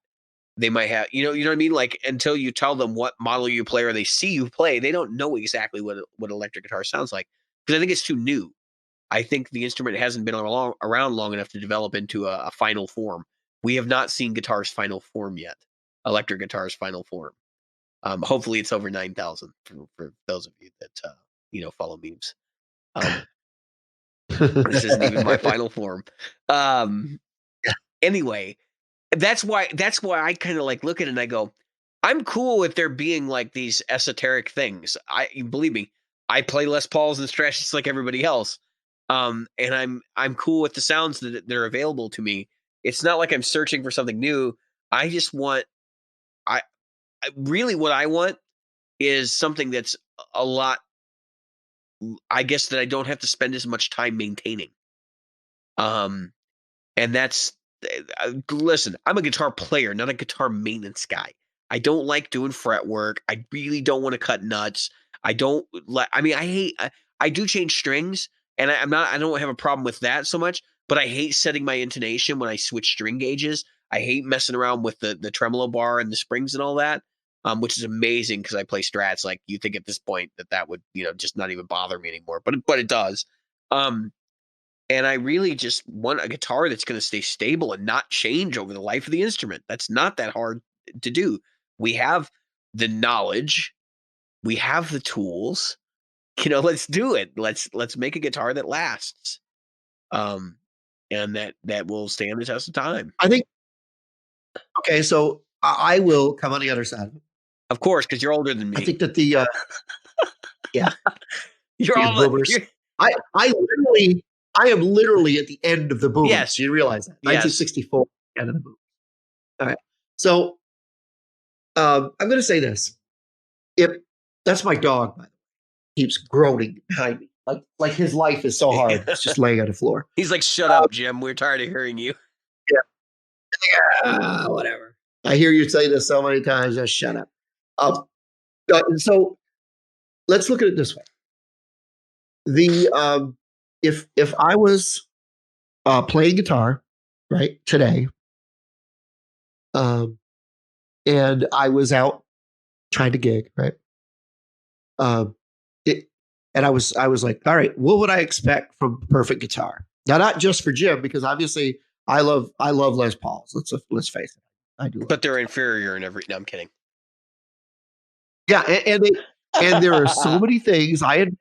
They might have, you know what I mean? Like until you tell them what model you play or they see you play, they don't know exactly what electric guitar sounds like because I think it's too new. I think the instrument hasn't been around long enough to develop into a final form. We have not seen guitar's final form yet. Electric guitar's final form. Hopefully, it's over 9,000 for those of you that follow memes. This isn't even my final form. Anyway, that's why I kind of like look at it and I go, I'm cool with there being like these esoteric things. Believe me, I play Les Pauls and Strats just like everybody else. And I'm cool with the sounds that are available to me. It's not like I'm searching for something new. I just want really what I want is something that's a lot, I guess, that I don't have to spend as much time maintaining. And that's listen, I'm a guitar player, not a guitar maintenance guy. I don't like doing fret work. I really don't want to cut nuts. I don't like. I mean, I do change strings, and I don't have a problem with that so much. But I hate setting my intonation when I switch string gauges. I hate messing around with the tremolo bar and the springs and all that. Which is amazing because I play strats. Like you think at this point that would just not even bother me anymore, but it does. And I really just want a guitar that's going to stay stable and not change over the life of the instrument. That's not that hard to do. We have the knowledge, we have the tools. Let's do it. Let's make a guitar that lasts, and that will stand the test of time. I think. Okay, so I will come on the other side. Of course, because you're older than me. I think that the yeah, you're all boomers. I am literally at the end of the boomers. Yes. You realize that? Yes. 1964, end of the boomers. All right. So I'm going to say this. If that's my dog, by the way, keeps groaning behind me, like his life is so hard. It's just laying on the floor. He's like, "Shut up, Jim. We're tired of hearing you." Yeah. Whatever. I hear you say this so many times. Just shut up. So let's look at it this way. If I was playing guitar right today, and I was out trying to gig, right, and I was like, all right, what would I expect from perfect guitar? Now, not just for Jim, because obviously I love Les Pauls. Let's face it. I do. But they're inferior in every. No, I'm kidding. Yeah, and there are so many things I admit,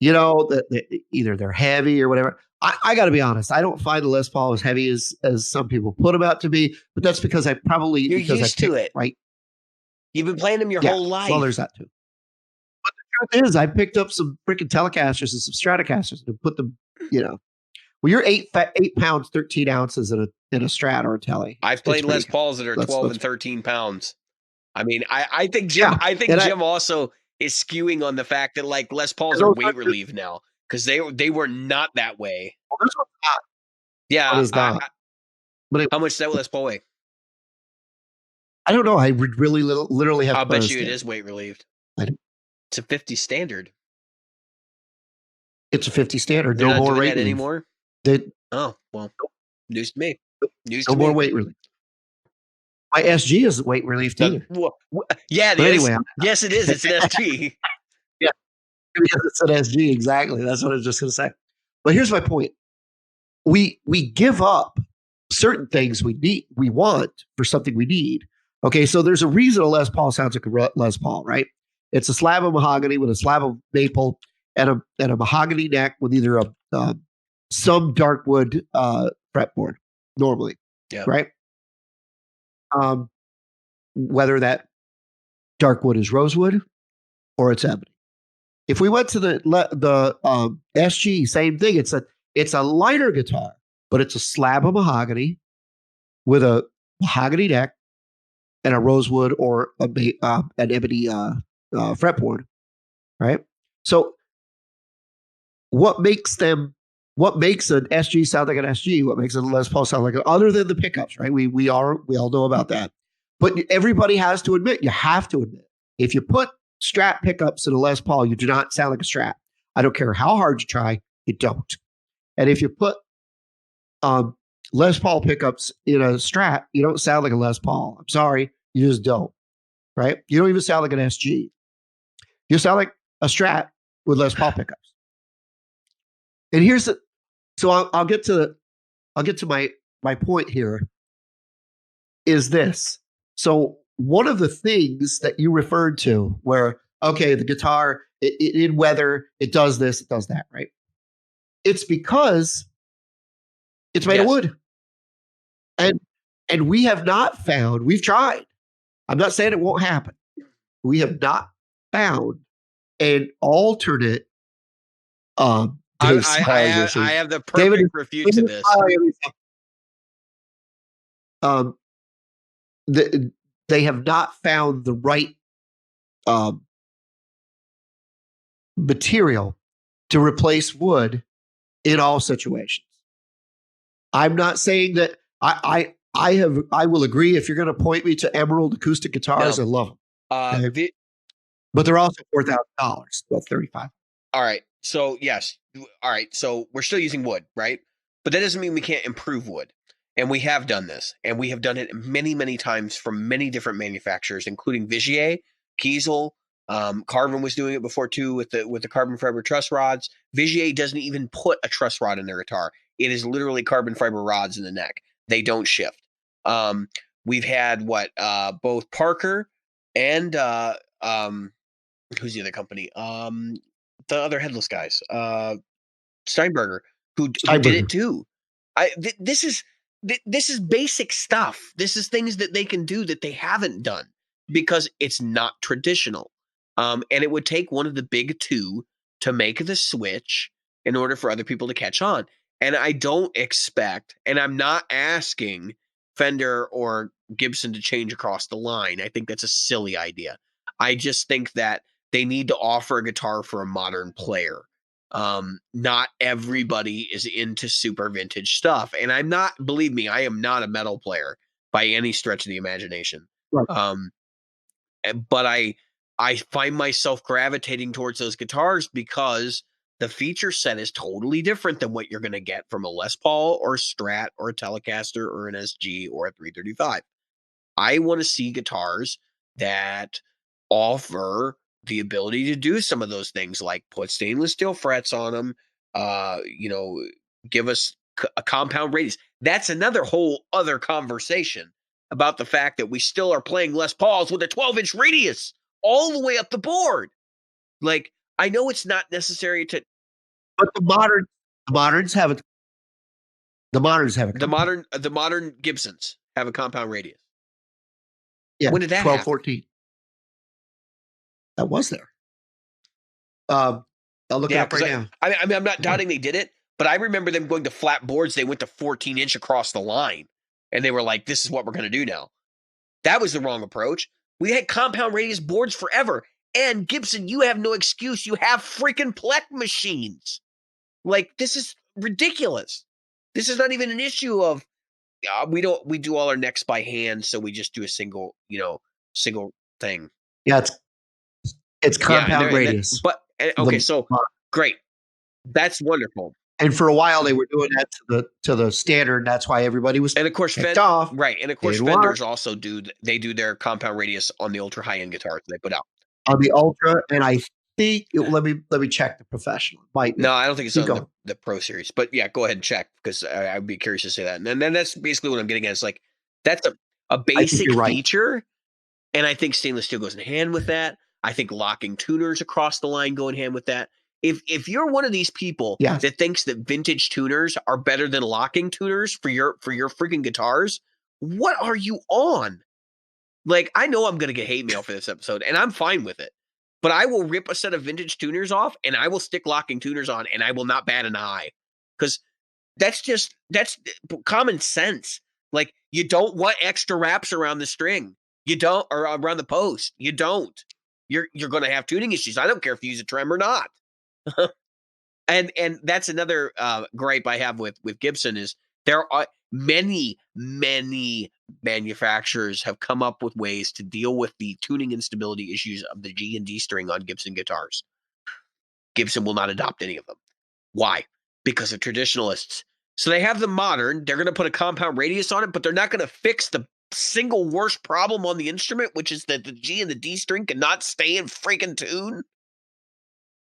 that either they're heavy or whatever. I got to be honest. I don't find the Les Paul as heavy as some people put them out to be, but that's because You're because I used to picked it. right. You've been playing them your Yeah, whole life. well, there's that too. But the truth is, I picked up some freaking Telecasters and some Stratocasters and put them. Well, you're 8 pounds, 13 ounces in a Strat or a Tele. I've played Les Pauls that are 12 and 13 pounds. I mean, I think Jim. Yeah, I think Jim also is skewing on the fact that like Les Pauls are weight relief now because they were not that way. Well, this one's not. Yeah, One is not. But how much does that Les Paul weigh? I don't know. I would really literally have. I'll bet you it is weight relieved. It's a 50 standard. It's a 50 standard. They're no not more doing weight that anymore. Oh well, news to me. No more weight relief. My SG isn't weight relief either. Yeah, it is. Anyway, yes, it is. It's an SG. Yeah, because it's an SG. Exactly. That's what I was just going to say. But here's my point: we give up certain things we want for something we need. Okay, so there's a reason a Les Paul sounds like a Les Paul, right? It's a slab of mahogany with a slab of maple and a mahogany neck with either some dark wood fretboard normally, right? Whether that dark wood is rosewood or it's ebony. If we went to the SG, same thing. It's a lighter guitar, but it's a slab of mahogany with a mahogany neck and a rosewood or an ebony fretboard, right? So what makes an SG sound like an SG? What makes a Les Paul sound like other than the pickups, right? We all know about that. But everybody has to admit, you have to admit, if you put Strat pickups in a Les Paul, you do not sound like a Strat. I don't care how hard you try, you don't. And if you put Les Paul pickups in a Strat, you don't sound like a Les Paul. I'm sorry, you just don't, right? You don't even sound like an SG. You sound like a Strat with Les Paul pickups. And I'll get to my point here is this. So one of the things that you referred to where, okay, the guitar, in weather, it does this, it does that, right? It's because it's made of wood. And we have not found, we've tried. I'm not saying it won't happen. We have not found an alternate I have the perfect refute to this. They have not found the right material to replace wood in all situations. I'm not saying that I will agree if you're going to point me to Emerald acoustic guitars, I love them. Okay? But they're also $4,000, well, $35,000. All right. So yes. All right. So we're still using wood, right? But that doesn't mean we can't improve wood. And we have done this, and we have done it many, many times from many different manufacturers, including Vigier, Kiesel. Carvin was doing it before too with the carbon fiber truss rods. Vigier doesn't even put a truss rod in their guitar. It is literally carbon fiber rods in the neck. They don't shift. We've had both Parker and who's the other company? The other headless guys, Steinberger, who did it too. This is basic stuff. This is things that they can do that they haven't done because it's not traditional. And it would take one of the big two to make the switch in order for other people to catch on. And I don't expect, and I'm not asking Fender or Gibson to change across the line. I think that's a silly idea. I just think that they need to offer a guitar for a modern player. Not everybody is into super vintage stuff. And believe me, I am not a metal player by any stretch of the imagination. Right. But I find myself gravitating towards those guitars because the feature set is totally different than what you're going to get from a Les Paul or a Strat or a Telecaster or an SG or a 335. I want to see guitars that offer the ability to do some of those things, like put stainless steel frets on them, give us a compound radius. That's another whole other conversation. about the fact that we still are playing Les Pauls with a 12-inch radius all the way up the board. Like, I know it's not necessary to. But the moderns have it. The moderns have a The modern Gibsons have a compound radius. Yeah, When did that 12, happen? 14. That was there. I'll look it up right now. I mean, I'm not doubting they did it, but I remember them going to flat boards. They went to 14-inch across the line, and they were like, "This is what we're going to do now." That was the wrong approach. We had compound radius boards forever. And Gibson, you have no excuse. You have freaking Plek machines. Like, this is ridiculous. This is not even an issue of we do all our necks by hand, so we just do a single thing. Yeah, it's compound radius. Okay, so great. That's wonderful. And for a while they were doing that to the standard. And that's why everybody was and of course off. Right. And of course Fenders also do their compound radius on the ultra high end guitars they put out. On the ultra, and I think let me check the professional. No, I don't think it's on the Pro Series. But yeah, go ahead and check because I'd be curious to say that. And then that's basically what I'm getting at. It's like that's a basic feature. And I think stainless steel goes in hand with that. I think locking tuners across the line go in hand with that. If you're one of these people that thinks that vintage tuners are better than locking tuners for your freaking guitars, what are you on? Like, I know I'm going to get hate mail for this episode, and I'm fine with it. But I will rip a set of vintage tuners off, and I will stick locking tuners on, and I will not bat an eye. Because that's common sense. Like, you don't want extra wraps around the string. You don't, or around the post. You don't. You're going to have tuning issues. I don't care if you use a trem or not. and that's another gripe I have with Gibson is there are many manufacturers have come up with ways to deal with the tuning instability issues of the G and D string on Gibson guitars. Gibson will not adopt any of them. Why? Because of traditionalists. So they have the modern, they're going to put a compound radius on it, but they're not going to fix the single worst problem on the instrument, which is that the G and the D string cannot stay in freaking tune.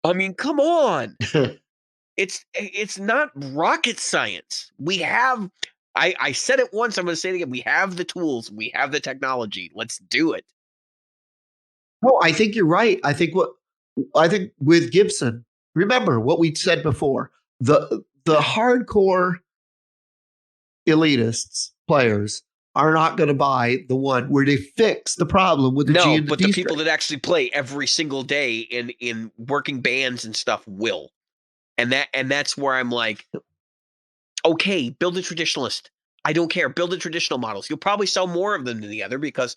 I mean, come on. It's not rocket science. We have, I said it once, I'm going to say it again. We have the tools. We have the technology. Let's do it. No, I think you're right. I think with Gibson, remember what we said before, the hardcore elitists players are not going to buy the one where they fix the problem with the G and the D. No, but the people that actually play every single day in working bands and stuff will. And that's where I'm like, okay, build a traditionalist. I don't care. Build the traditional models. You'll probably sell more of them than the other because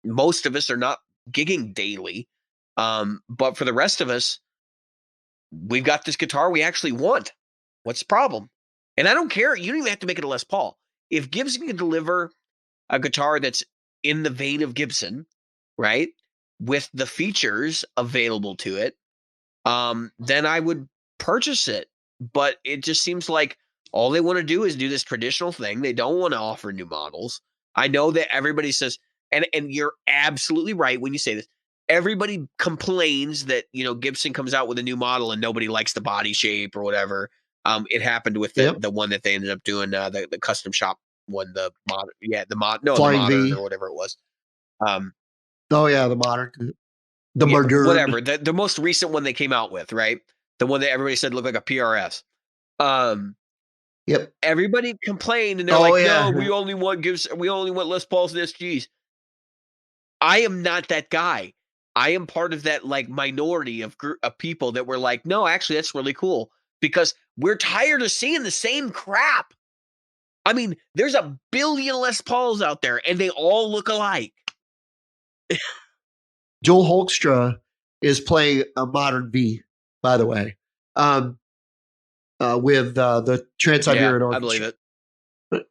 most of us are not gigging daily. But for the rest of us, we've got this guitar we actually want. What's the problem? And I don't care. You don't even have to make it a Les Paul. If Gibson can deliver a guitar that's in the vein of Gibson, right, with the features available to it, then I would purchase it. But it just seems like all they want to do is do this traditional thing. They don't want to offer new models. I know that everybody says, and you're absolutely right when you say this. Everybody complains that, Gibson comes out with a new model and nobody likes the body shape or whatever. It happened with the one that they ended up doing, the custom shop one, the modern, the modern or whatever it was. The modern, modern, whatever, the most recent one they came out with, right? The one that everybody said looked like a PRS. Everybody complained and they're no, we only want Les Pauls and SGs. I am not that guy. I am part of that minority of people that were like, no, actually, that's really cool because we're tired of seeing the same crap. I mean, there's a billion Les Pauls out there, and they all look alike. Joel Hoekstra is playing a modern V, by the way, with the Trans-Siberian Orchestra. I believe it.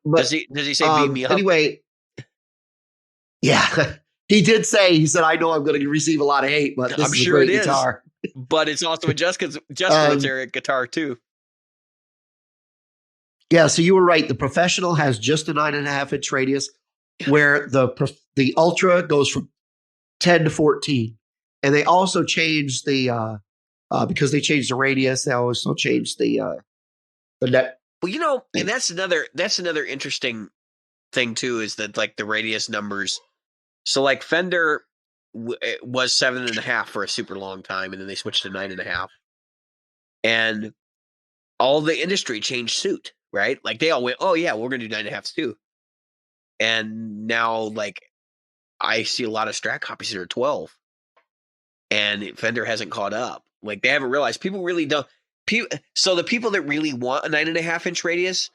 But does he say beam me up? Anyway, yeah, he did say, he said, I know I'm going to receive a lot of hate, but this is a great guitar. But it's also a Jessica's guitar, too. Yeah, so you were right. The Professional has just a 9.5-inch radius, where the Ultra goes from 10 to 14. And they also changed the because they changed the radius. They also changed the net. Well, and that's another interesting thing too is that like the radius numbers. So like Fender it was 7.5 for a super long time, and then they switched to 9.5, and all the industry changed suit, right? Like they all went, oh yeah, we're gonna do 9.5s too, and now like I see a lot of Strat copies that are 12, and Fender hasn't caught up. Like they haven't realized people really don't. So the people that really want a 9.5-inch radius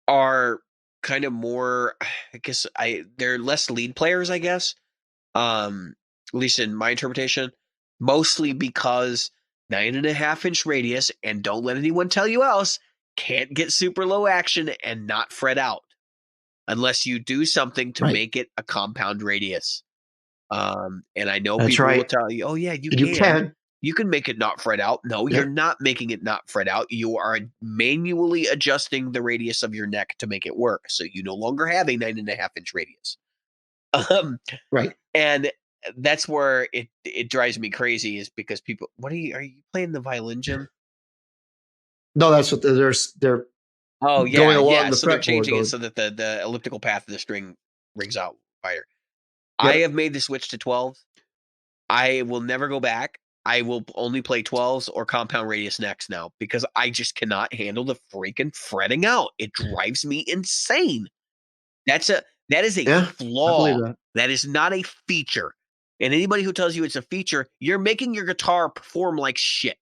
are kind of more, I guess they're less lead players, I guess. At least in my interpretation, mostly because 9.5-inch radius, and don't let anyone tell you else, can't get super low action and not fret out unless you do something to make it a compound radius. And I know people will tell you, oh yeah, you can. You can make it not fret out. No, you're not making it not fret out. You are manually adjusting the radius of your neck to make it work. So you no longer have a 9.5-inch radius. Right. And that's where it drives me crazy, is because people, are you playing the violin, Jim? No, that's what they're oh yeah, going along yeah. the So they're fretboard changing it so that the elliptical path of the string rings out wider. I have made the switch to 12s. I will never go back. I will only play 12s or compound radius necks now because I just cannot handle the freaking fretting out. It drives me insane. That is a flaw. That is not a feature. And anybody who tells you it's a feature, you're making your guitar perform like shit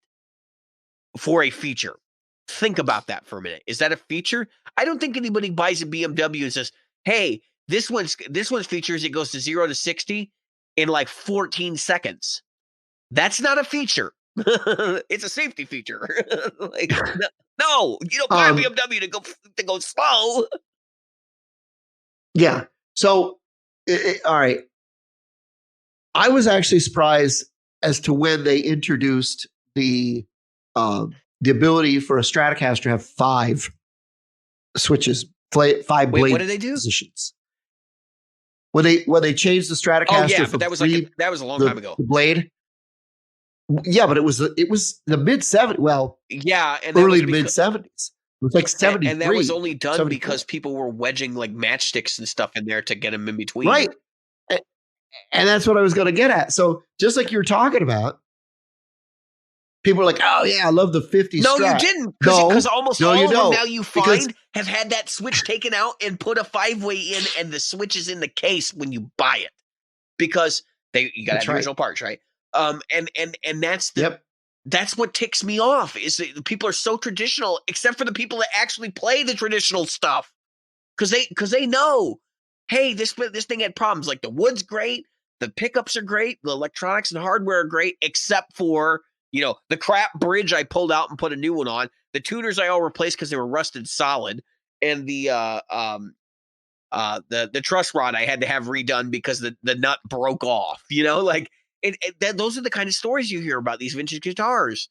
for a feature. Think about that for a minute. Is that a feature? I don't think anybody buys a BMW and says, "Hey, this one's features, it goes to 0 to 60 in like 14 seconds." That's not a feature. It's a safety feature. Like, no, you don't buy a BMW to go slow. Yeah. So, all right. I was actually surprised as to when they introduced the ability for a Stratocaster to have 5 switches, 5 blade Wait, what did they do? positions. When they changed the Stratocaster, oh yeah, but that was that was a long time ago. The blade. Yeah, but it was the mid 70s. Well, yeah, and early to mid 70s. It was like 73. And that was only done 74. Because people were wedging like matchsticks and stuff in there to get them in between. Right. And that's what I was going to get at. So just like you're talking about, people are like, oh yeah, I love the 50s. No, Strat. you didn't. Because almost all of them now you find because have had that switch taken out and put a 5-way in, and the switch is in the case when you buy it. Because you got to have the original parts, right? And that's what ticks me off, is that people are so traditional, except for the people that actually play the traditional stuff, because they know, hey, this thing had problems. Like the wood's great, the pickups are great, the electronics and hardware are great, except for the crap bridge I pulled out and put a new one on. The tuners I all replaced because they were rusted solid, and the truss rod I had to have redone because the nut broke off. Those are the kind of stories you hear about these vintage guitars.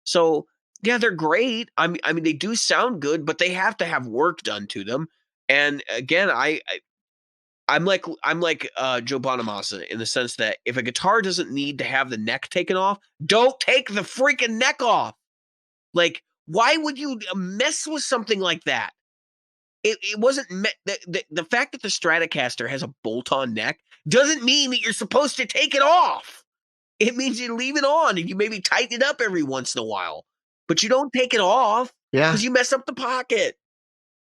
So yeah, they're great. I mean, they do sound good, but they have to have work done to them. And again, I'm like Joe Bonamassa in the sense that if a guitar doesn't need to have the neck taken off, don't take the freaking neck off. Like, why would you mess with something like that? It wasn't the fact that the Stratocaster has a bolt-on neck doesn't mean that you're supposed to take it off. It means you leave it on and you maybe tighten it up every once in a while, but you don't take it off because you mess up the pocket.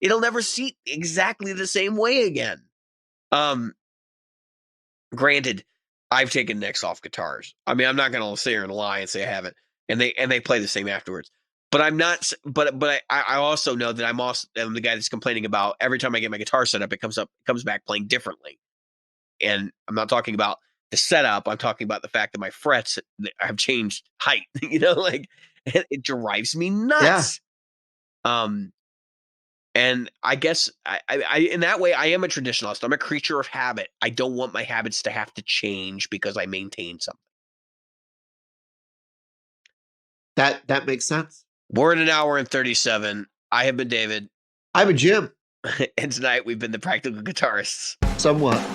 It'll never seat exactly the same way again. Granted, I've taken necks off guitars. I mean, I'm not going to sit here and lie and say I haven't, and they play the same afterwards. But I'm not. But I also know that I'm the guy that's complaining about every time I get my guitar set up, it comes back playing differently. And I'm not talking about the setup. I'm talking about the fact that my frets have changed height. It drives me nuts. Yeah. And I guess I in that way I am a traditionalist. I'm a creature of habit. I don't want my habits to have to change because I maintain something. That makes sense. We're at 1 hour and 37. I have been David. I've been Jim. And tonight we've been the Practical Guitarists. Somewhat.